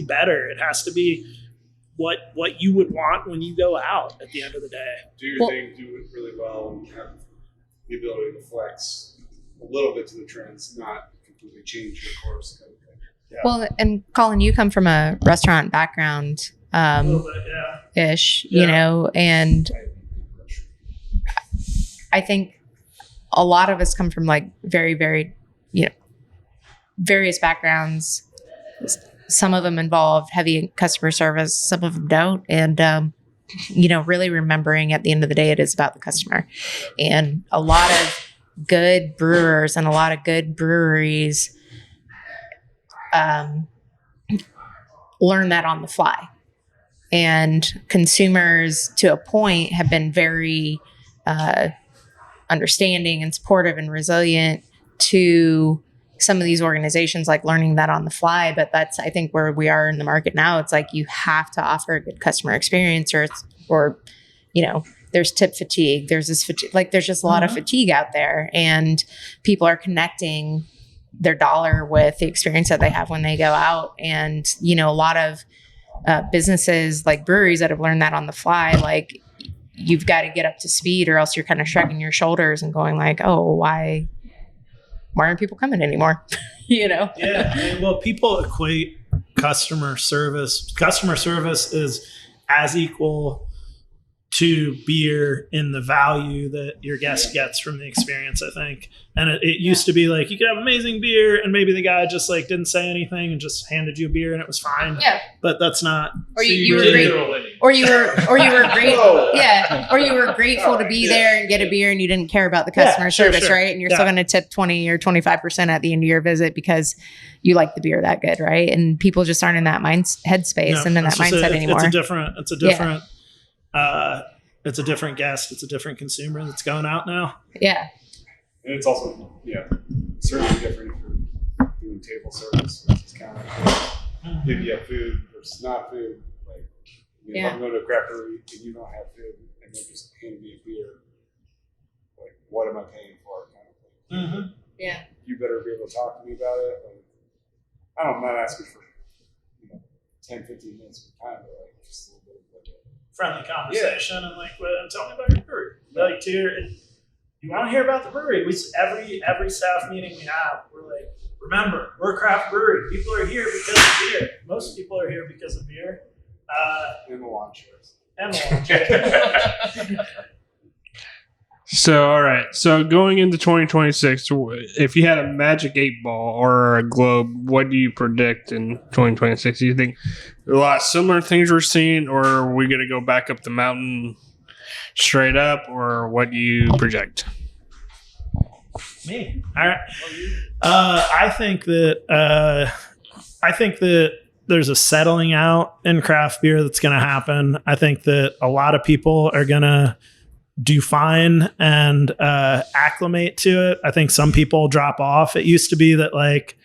better. It has to be what you would want when you go out at the end of the day. Do your thing, do it really well, and have the ability to flex a little bit to the trends, not completely change your course. Yeah. Well, and Colin, you come from a restaurant background, A little bit, yeah. ish, you know, and I think a lot of us come from like very, very, various backgrounds. Some of them involve heavy customer service, some of them don't. And, really remembering at the end of the day, it is about the customer. And a lot of good brewers and a lot of good breweries learn that on the fly. And consumers, to a point, have been very understanding and supportive and resilient to some of these organizations, like learning that on the fly. But that's, I think, where we are in the market now. It's like you have to offer a good customer experience, or there's tip fatigue. There's this fatigue, like there's just a lot of fatigue out there, and people are connecting their dollar with the experience that they have when they go out. And a lot of businesses like breweries that have learned that on the fly, like you've got to get up to speed, or else you're kind of shrugging your shoulders and going like, oh, why aren't people coming anymore? Yeah. Well, people equate customer service. Customer service is as equal to beer in the value that your guest gets from the experience, I think. And it used to be like you could have amazing beer and maybe the guy just like didn't say anything and just handed you a beer and it was fine. Yeah. But that's not. Or you were great. Or you were grateful. Yeah. Or you were grateful to be there and get a beer and you didn't care about the customer service, right? And you're still going to tip 20 or 25% at the end of your visit because you like the beer that good, right? And people just aren't in that headspace and in that mindset anymore. It's a different guest. It's a different consumer that's going out now. Yeah. And it's also, certainly different if you're doing table service versus counter. If you have food versus not food. Like, if I'm going to a craft brewery and you don't have food and they're just handing me a beer, like, what am I paying for? Kind of thing. Mm-hmm. Yeah. You better be able to talk to me about it. Like, I'm not asking for 10, 15 minutes of time, but like just a little bit of friendly conversation and like, well, tell me about your brewery. Like, you want to hear about the brewery? Every staff meeting we have, we're like, remember, we're a craft brewery. People are here because of beer. Most people are here because of beer. And the lawn chairs. So, all right. So, going into 2026, if you had a magic 8-ball or a globe, what do you predict in 2026? Do you think a lot of similar things we're seeing, or are we going to go back up the mountain straight up, or what do you project? Me. All right. I think that there's a settling out in craft beer that's going to happen. I think that a lot of people are going to do fine and acclimate to it. I think some people drop off. It used to be that like,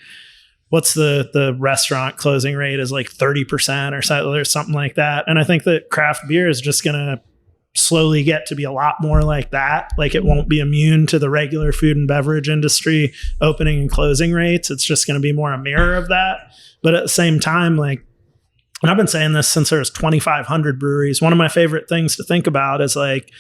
what's the restaurant closing rate is like 30% or something like that. And I think that craft beer is just going to slowly get to be a lot more like that. Like it won't be immune to the regular food and beverage industry opening and closing rates. It's just going to be more a mirror of that. But at the same time, like, and I've been saying this since there's 2,500 breweries. One of my favorite things to think about is like,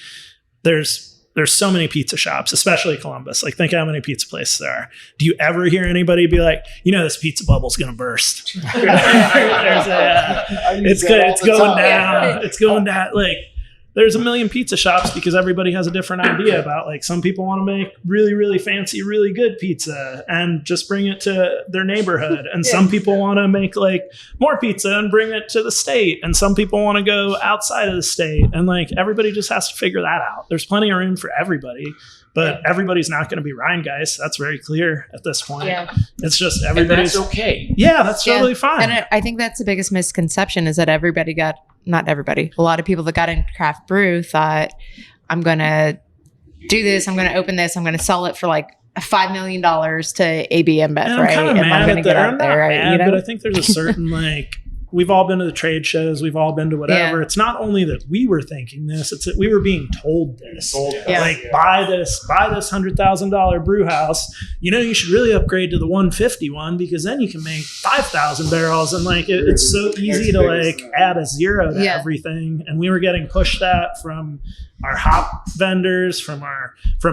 there's so many pizza shops, especially Columbus. Like, think how many pizza places there are. Do you ever hear anybody be like, this pizza bubble's going to burst? It's going down. It's going down. Like, there's a million pizza shops because everybody has a different idea about, like, some people want to make really, really fancy, really good pizza and just bring it to their neighborhood. And some people want to make like more pizza and bring it to the state. And some people want to go outside of the state. And like, everybody just has to figure that out. There's plenty of room for everybody, but everybody's not going to be Rhine guys. That's very clear at this point. Yeah. It's just everybody's and that's okay. Yeah, that's totally fine. And I think that's the biggest misconception is that not everybody, a lot of people that got into craft brew thought, I'm going to do this, I'm going to open this, I'm going to sell it for like $5 million to AB InBev, And right? I'm And I'm going to get out I'm there, not right? mad, but I think there's a certain like, we've all been to the trade shows, we've all been to whatever. Yeah. It's not only that we were thinking this, it's that we were being told this. Yeah. Like, buy this $100,000 brew house. You should really upgrade to the 150 one because then you can make 5,000 barrels. And like, it's so easy to like add a zero to everything. And we were getting pushed that from our hop vendors, from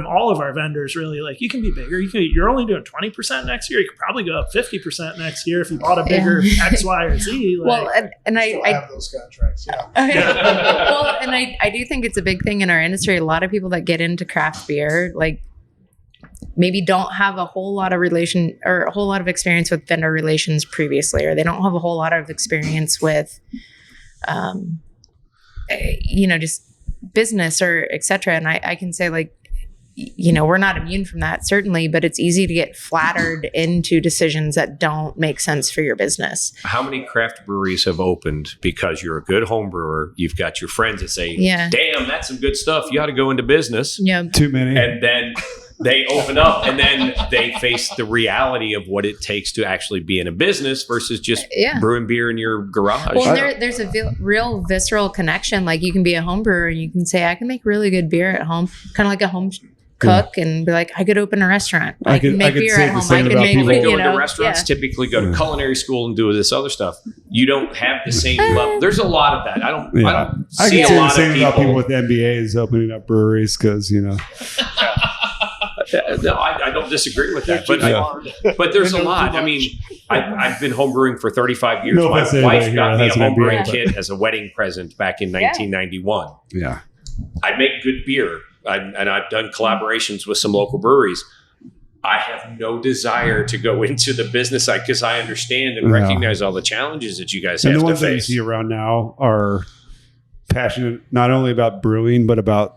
all of our vendors, really. Like, you can be bigger. You're only doing 20% next year. You could probably go up 50% next year if you bought a bigger X, Y, or Z. Like, Well, and I have those contracts. Yeah. well, and I do think it's a big thing in our industry. A lot of people that get into craft beer, like, maybe don't have a whole lot of experience with vendor relations previously, or they don't have a whole lot of experience with, just business or et cetera. And I can say, like, we're not immune from that, certainly, but it's easy to get flattered into decisions that don't make sense for your business. How many craft breweries have opened because you're a good home brewer? You've got your friends that say, damn, that's some good stuff. You ought to go into business. Yeah. Too many. And then they open up and then they face the reality of what it takes to actually be in a business versus just brewing beer in your garage. Well, there's a real visceral connection. Like, you can be a home brewer and you can say, I can make really good beer at home, kind of like a home cook, and be like, I could open a restaurant. I can make beer at home. I can make, people go into restaurants, typically go to culinary school and do this other stuff. You don't have the same level. There's a lot of that. I don't see a lot of people with MBAs opening up breweries because, No, I don't disagree with that, but there's a lot. I mean, I've been homebrewing for 35 years. My wife got me a homebrewing kit as a wedding present back in 1991. Yeah, I make good beer, and I've done collaborations with some local breweries. I have no desire to go into the business side because I understand and recognize all the challenges that you guys have to face. And the ones that you see around now are passionate not only about brewing but about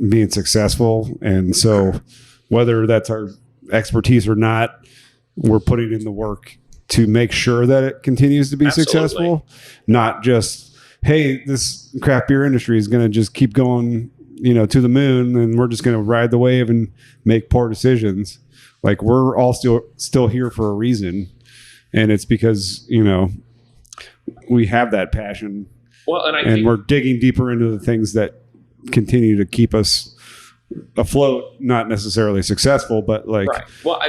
being successful, and so whether that's our expertise or not, we're putting in the work to make sure that it continues to be successful. Not just, hey, this craft beer industry is going to just keep going, to the moon, and we're just going to ride the wave and make poor decisions. Like, we're all still here for a reason, and it's because we have that passion. Well, and we're digging deeper into the things that continue to keep us afloat, not necessarily successful, but like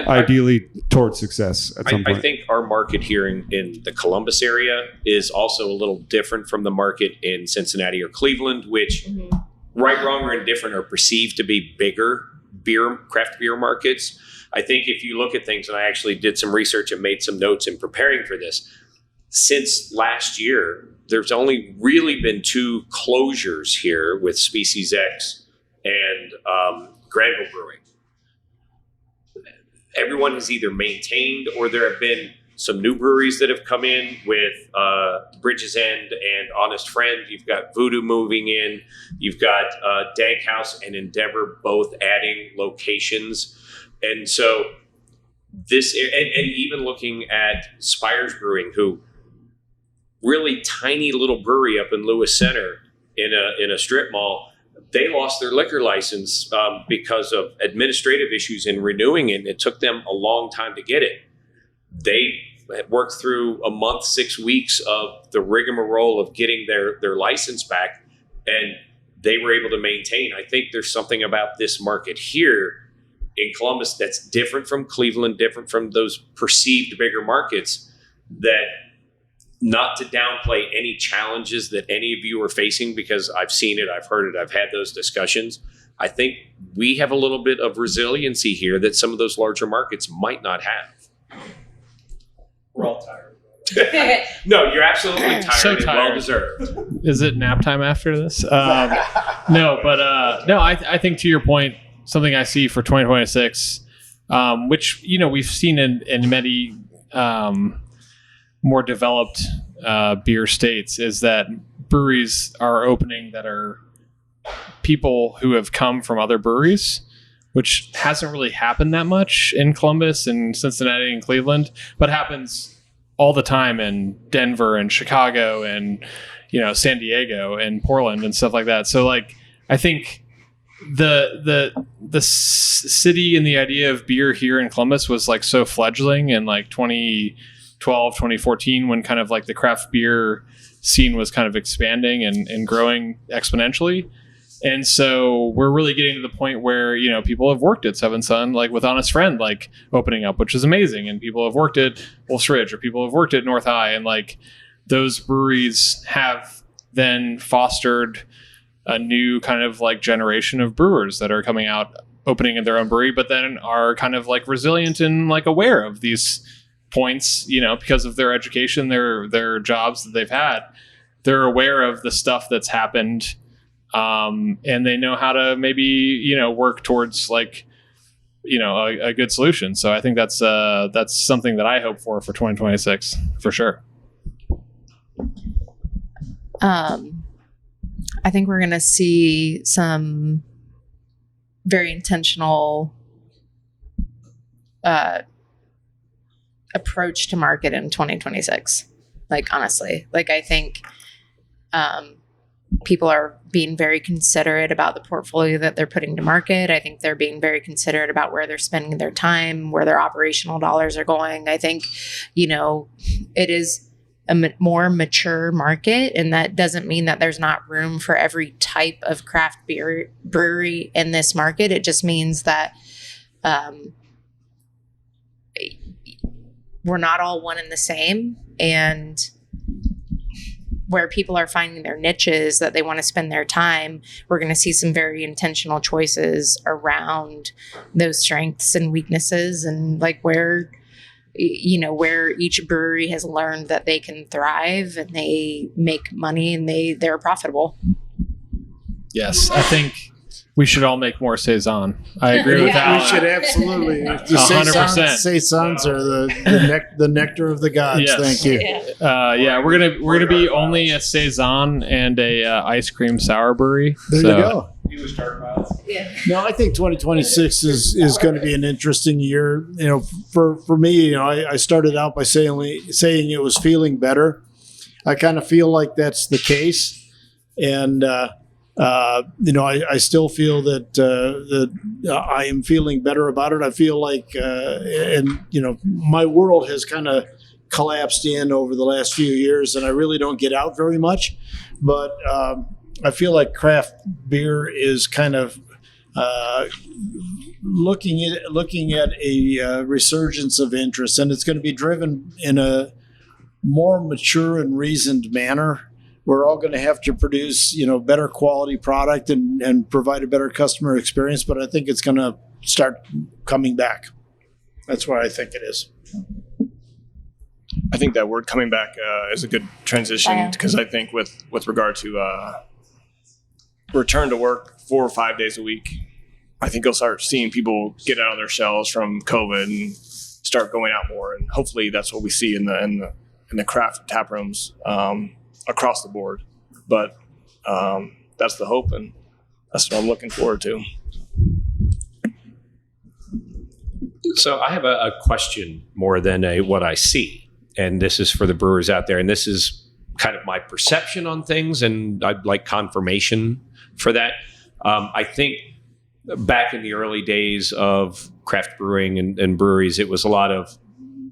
ideally towards success at some point. I think our market here in the Columbus area is also a little different from the market in Cincinnati or Cleveland, which right, wrong, or indifferent are perceived to be bigger craft beer markets. I think if you look at things, and I actually did some research and made some notes in preparing for this, since last year, there's only really been 2 closures here with Species X and Granville Brewing. Everyone has either maintained, or there have been some new breweries that have come in with Bridges End and Honest Friend. You've got Voodoo moving in. You've got Dank House and Endeavor both adding locations. And so this, and even looking at Spires Brewing, who really tiny little brewery up in Lewis Center in a strip mall, they lost their liquor license because of administrative issues in renewing it. It took them a long time to get it. They had worked through a month, 6 weeks of the rigmarole of getting their license back, and they were able to maintain. I think there's something about this market here in Columbus that's different from Cleveland, different from those perceived bigger markets, that, not to downplay any challenges that any of you are facing, because I've seen it, I've heard it, I've had those discussions. I think we have a little bit of resiliency here that some of those larger markets might not have. We're all tired. No, you're absolutely tired. So and tired. Well deserved. Is it nap time after this? No, but no, I think to your point, something I see for 2026, which, we've seen in many more developed beer states, is that breweries are opening that are people who have come from other breweries, which hasn't really happened that much in Columbus and Cincinnati and Cleveland, but happens all the time in Denver and Chicago and, San Diego and Portland and stuff like that. So like, I think the city and the idea of beer here in Columbus was like so fledgling in like 2012, 2014, when kind of like the craft beer scene was kind of expanding and growing exponentially. And so we're really getting to the point where, people have worked at Seventh Son, like with Honest Friend, like opening up, which is amazing. And people have worked at Wolf's Ridge, or people have worked at North High. And like those breweries have then fostered a new kind of like generation of brewers that are coming out, opening in their own brewery, but then are kind of like resilient and like aware of these points, because of their education, their jobs that they've had. They're aware of the stuff that's happened. And they know how to maybe, work towards like, a good solution. So I think that's something that I hope for 2026 for sure. I think we're going to see some very intentional approach to market in 2026. Like, honestly, like I think people are being very considerate about the portfolio that they're putting to market. I think they're being very considerate about where they're spending their time, where their operational dollars are going. I think, it is a more mature market, and that doesn't mean that there's not room for every type of craft beer brewery in this market. It just means that we're not all one and the same, and where people are finding their niches that they want to spend their time, we're going to see some very intentional choices around those strengths and weaknesses, and like where each brewery has learned that they can thrive and they make money and they're profitable. Yes, I think we should all make more Saison. I agree with that. We should absolutely. The 100%. Saisons are the nectar of the gods. Yes. Thank you. We're gonna be only a Saison and a ice cream sour brewery. There you go. Yeah. No, I think 2026 is going to be an interesting year. For me, I started out by saying it was feeling better. I kind of feel like that's the case, and I still feel that I am feeling better about it. I feel like, my world has kind of collapsed in over the last few years, and I really don't get out very much. But I feel like craft beer is kind of looking at a resurgence of interest, and it's going to be driven in a more mature and reasoned manner. We're all going to have to produce, better quality product and provide a better customer experience, but I think it's going to start coming back. That's what I think it is. I think that word coming back is a good transition, because I think with regard to return to work 4 or 5 days a week, I think you'll start seeing people get out of their shells from COVID and start going out more. And hopefully that's what we see in the craft tap rooms across the board. But that's the hope, and that's what I'm looking forward to. So I have a question more than what I see. And this is for the brewers out there. And this is kind of my perception on things, and I'd like confirmation for that. I think back in the early days of craft brewing and breweries, it was a lot of,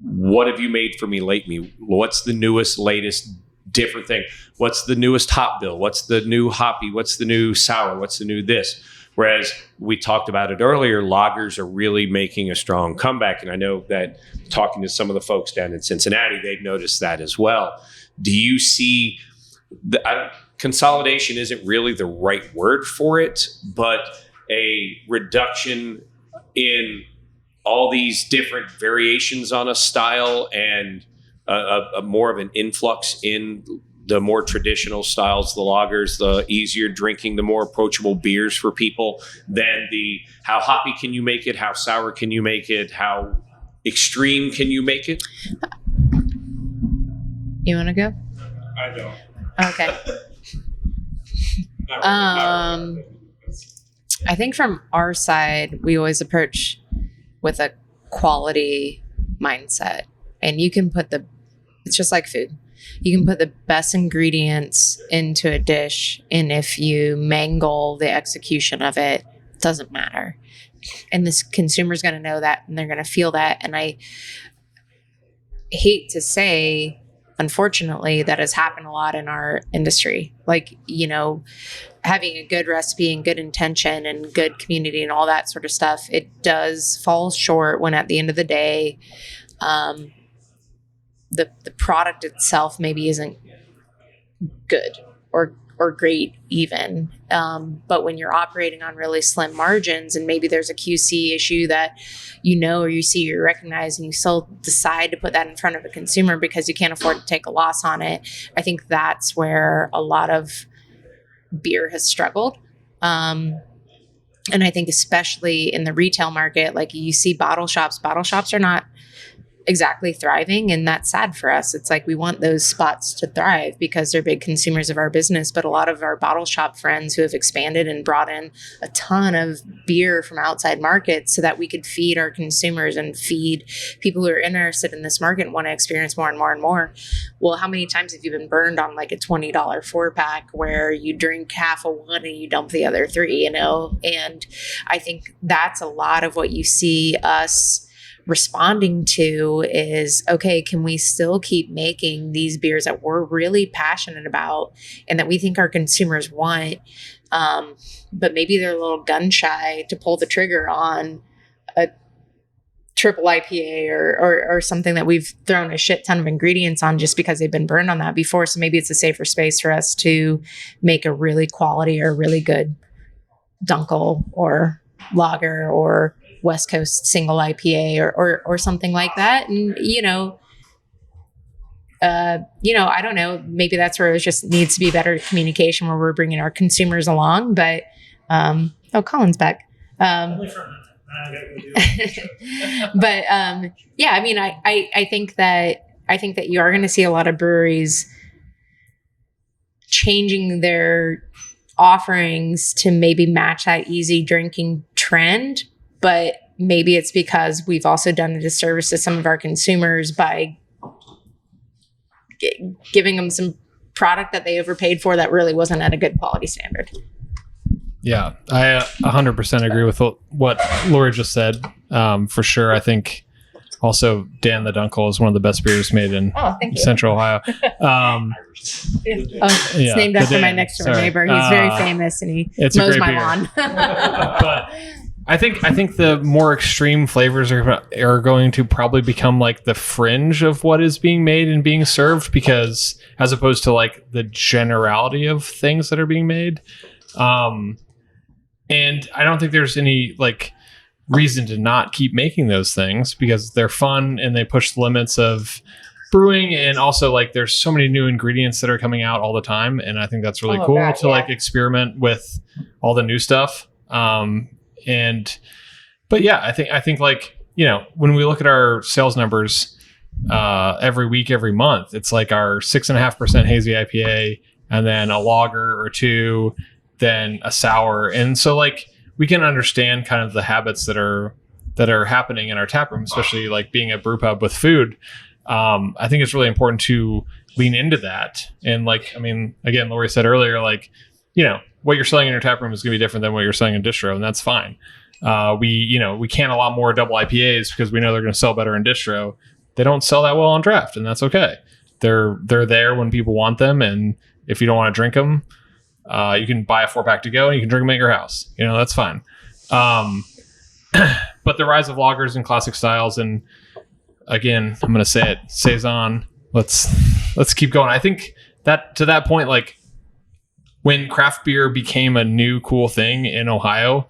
what have you made for me lately? What's the newest, latest, different thing? What's the newest hop bill? What's the new hoppy? What's the new sour? What's the new this? Whereas we talked about it earlier, lagers are really making a strong comeback. And I know that talking to some of the folks down in Cincinnati, they've noticed that as well. Do you see consolidation isn't really the right word for it, but a reduction in all these different variations on a style and a more of an influx in the more traditional styles, the lagers, the easier drinking, the more approachable beers for people than the how hoppy can you make it, how sour can you make it, how extreme can you make it? You want to go? I don't. Okay. I think from our side, we always approach with a quality mindset. And you can put it's just like food. You can put the best ingredients into a dish, and if you mangle the execution of it, it doesn't matter. And this consumer's going to know that, and they're going to feel that. And I hate to say, unfortunately, that has happened a lot in our industry. Like, having a good recipe and good intention and good community and all that sort of stuff, it does fall short when at the end of the day, the product itself maybe isn't good or great even. But when you're operating on really slim margins and maybe there's a QC issue that or you see, you recognize, and you still decide to put that in front of a consumer because you can't afford to take a loss on it, I think that's where a lot of beer has struggled. And I think especially in the retail market, like you see bottle shops are not exactly thriving, and that's sad for us. It's like we want those spots to thrive because they're big consumers of our business, but a lot of our bottle shop friends who have expanded and brought in a ton of beer from outside markets so that we could feed our consumers and feed people who are interested in this market and want to experience more and more and more. Well, how many times have you been burned on like a $20 4-pack where you drink half of one and you dump the other 3, And I think that's a lot of what you see us responding to is, okay, can we still keep making these beers that we're really passionate about and that we think our consumers want, but maybe they're a little gun shy to pull the trigger on a triple IPA or something that we've thrown a shit ton of ingredients on just because they've been burned on that before. So maybe it's a safer space for us to make a really quality or really good Dunkel or lager or West Coast single IPA or something like that. And, I don't know, maybe that's where it just needs to be better communication where we're bringing our consumers along. But, Colin's back. But, I mean, I think that you are going to see a lot of breweries changing their offerings to maybe match that easy drinking trend. But maybe it's because we've also done a disservice to some of our consumers by giving them some product that they overpaid for that really wasn't at a good quality standard. Yeah, I 100% agree with what Lori just said. For sure. I think also Dan the Dunkel is one of the best beers made in Central Ohio. It's named after my next door neighbor. He's very famous and he mows my lawn. But I think the more extreme flavors are going to probably become like the fringe of what is being made and being served, because as opposed to like the generality of things that are being made. And I don't think there's any like reason to not keep making those things because they're fun and they push the limits of brewing. And also like there's so many new ingredients that are coming out all the time. And I think that's really cool to like experiment with all the new stuff. But yeah, I think like, when we look at our sales numbers, every week, every month, it's like our 6.5% hazy IPA and then a lager or two, then a sour. And so like, we can understand kind of the habits that are happening in our tap room, especially like being a brew pub with food. I think it's really important to lean into that. And like, I mean, again, Lori said earlier, like, what you're selling in your tap room is going to be different than what you're selling in distro, and that's fine. We can a lot more double IPAs because we know they're going to sell better in distro. They don't sell that well on draft, and that's okay. They're there when people want them, and if you don't want to drink them, you can buy a 4-pack to go and you can drink them at your house. That's fine. But the rise of lagers and classic styles, and again, I'm going to say it, saison. Let's keep going. I think that to that point, like when craft beer became a new cool thing in Ohio,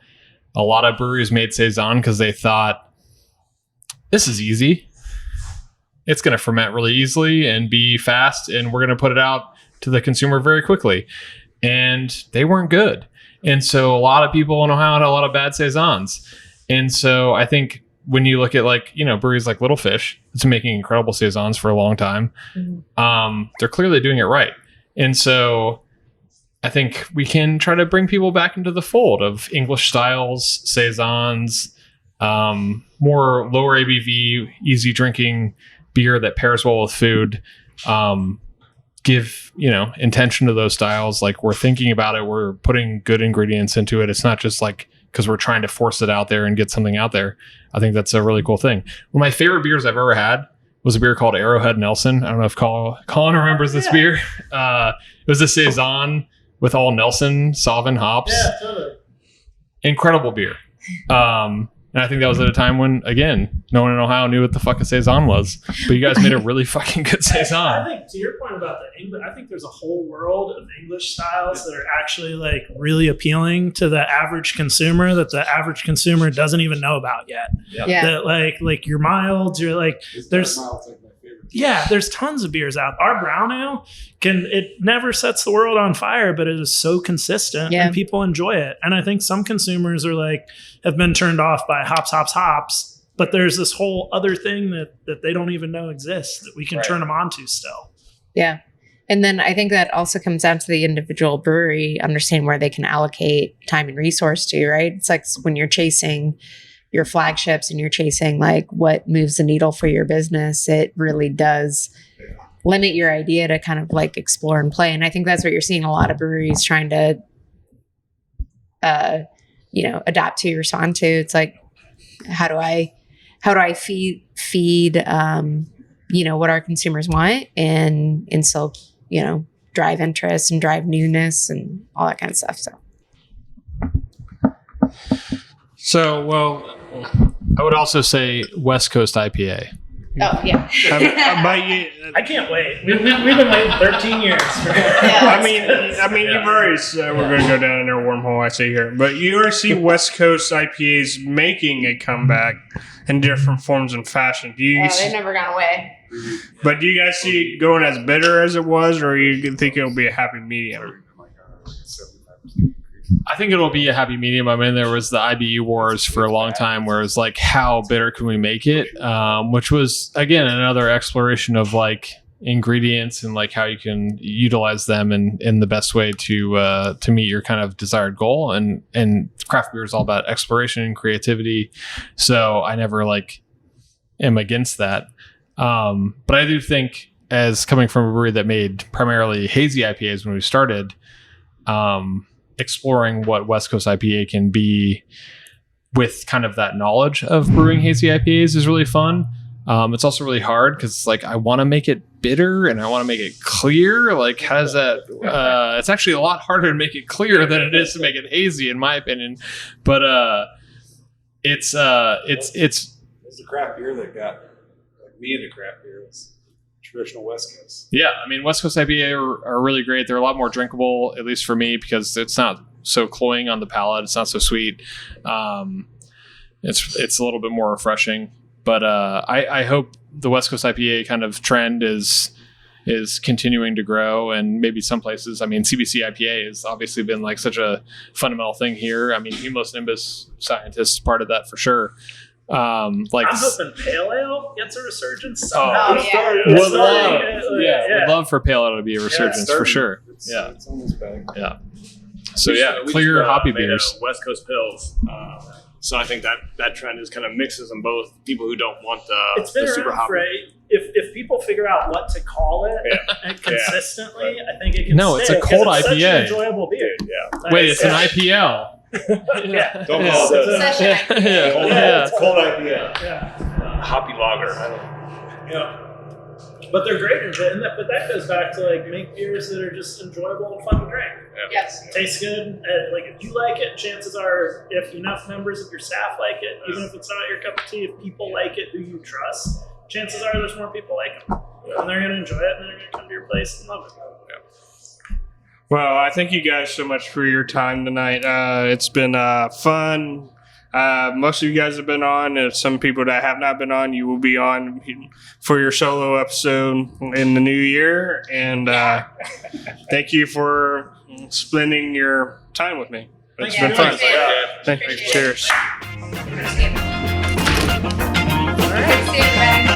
a lot of breweries made saison because they thought this is easy. it's going to ferment really easily and be fast, and we're going to put it out to the consumer very quickly. And they weren't good. And so a lot of people in Ohio had a lot of bad saisons. And so I think when you look at breweries like Little Fish, it's making incredible saisons for a long time. They're clearly doing it right. And so I think we can try to bring people back into the fold of English styles, saisons, more lower ABV, easy drinking beer that pairs well with food. Give intention to those styles. Like, we're thinking about it, we're putting good ingredients into it. It's not just like because we're trying to force it out there and get something out there. I think that's a really cool thing. One of my favorite beers I've ever had was a beer called Arrowhead Nelson. I don't know if Colin remembers this beer. It was a saison with all Nelson Sauvin hops. Yeah, totally. Incredible beer. And I think that was at a time when, again, no one in Ohio knew what the fuck a saison was. But you guys made a really fucking good saison. I think, to your point about the English, I think there's a whole world of English styles that are actually like really appealing to the average consumer that the average consumer doesn't even know about yet. Yeah. That like your milds, you're like, there's tons of beers out. Our brown ale it never sets the world on fire, but it is so consistent and people enjoy it. And I think some consumers have been turned off by hops, but there's this whole other thing that they don't even know exists that we can turn them on to still. Yeah. And then I think that also comes down to the individual brewery, understanding where they can allocate time and resource to, right? It's like when you're chasing your flagships and you're chasing like what moves the needle for your business, it really does limit your idea to kind of like explore and play. And I think that's what you're seeing a lot of breweries trying to, adapt to, respond to. It's like, how do I feed, what our consumers want and still, drive interest and drive newness and all that kind of stuff. So, I would also say West Coast IPA. Oh, yeah. I can't wait. We've been waiting 13 years. I mean, you've already said we're going to go down in our wormhole, I say here. But you already see West Coast IPAs making a comeback in different forms and fashion. They've never gone away. But do you guys see it going as bitter as it was, or you think it'll be a happy medium? I think it'll be a happy medium. I mean, there was the IBU wars for a long time where it was like, how bitter can we make it? Which was, again, another exploration of like ingredients and like how you can utilize them in the best way to meet your kind of desired goal. And craft beer is all about exploration and creativity. So I never am against that. But I do think, as coming from a brewery that made primarily hazy IPAs when we started, exploring what West Coast IPA can be with kind of that knowledge of brewing hazy IPAs is really fun. It's also really hard because I want to make it bitter and I want to make it clear. Like, how does that? It's actually a lot harder to make it clear than it is to make it hazy, in my opinion. But it's the craft beer that got me into craft beer was traditional West Coast. Yeah, I mean, West Coast IPA are really great. They're a lot more drinkable, at least for me, because it's not so cloying on the palate. It's not so sweet. It's a little bit more refreshing. But I hope the West Coast IPA kind of trend is continuing to grow, and maybe some places. I mean, CBC IPA has obviously been such a fundamental thing here. I mean, Humulus Nimbus scientists part of that for sure. I'm hoping Pale Ale gets a resurgence somehow. Would love for Pale Ale to be a resurgence for sure. It's almost back. Yeah. So clear hoppy beers. West Coast Pills. So I think that trend is kind of mixes them both. People who don't want the super hoppy. Right? If people figure out what to call it consistently, I think it can. No, it's a cold IPA. Such an enjoyable beer. Wait, it's an IPL. Yeah. Don't call it It's cold IPA. Yeah. Hoppy lager. Yeah. But they're great in it, but that goes back to make beers that are just enjoyable and fun to drink. Yes. Tastes good. If you like it, chances are, if enough members of your staff like it, even if it's not your cup of tea, if people like it who you trust, chances are there's more people like them. And they're going to enjoy it, and they're going to come to your place and love it. Well, I thank you guys so much for your time tonight. It's been fun. Most of you guys have been on. Some people that have not been on, you will be on for your solo episode in the new year. And thank you for spending your time with me. It's been fun. Thank you. Cheers. All right, see you,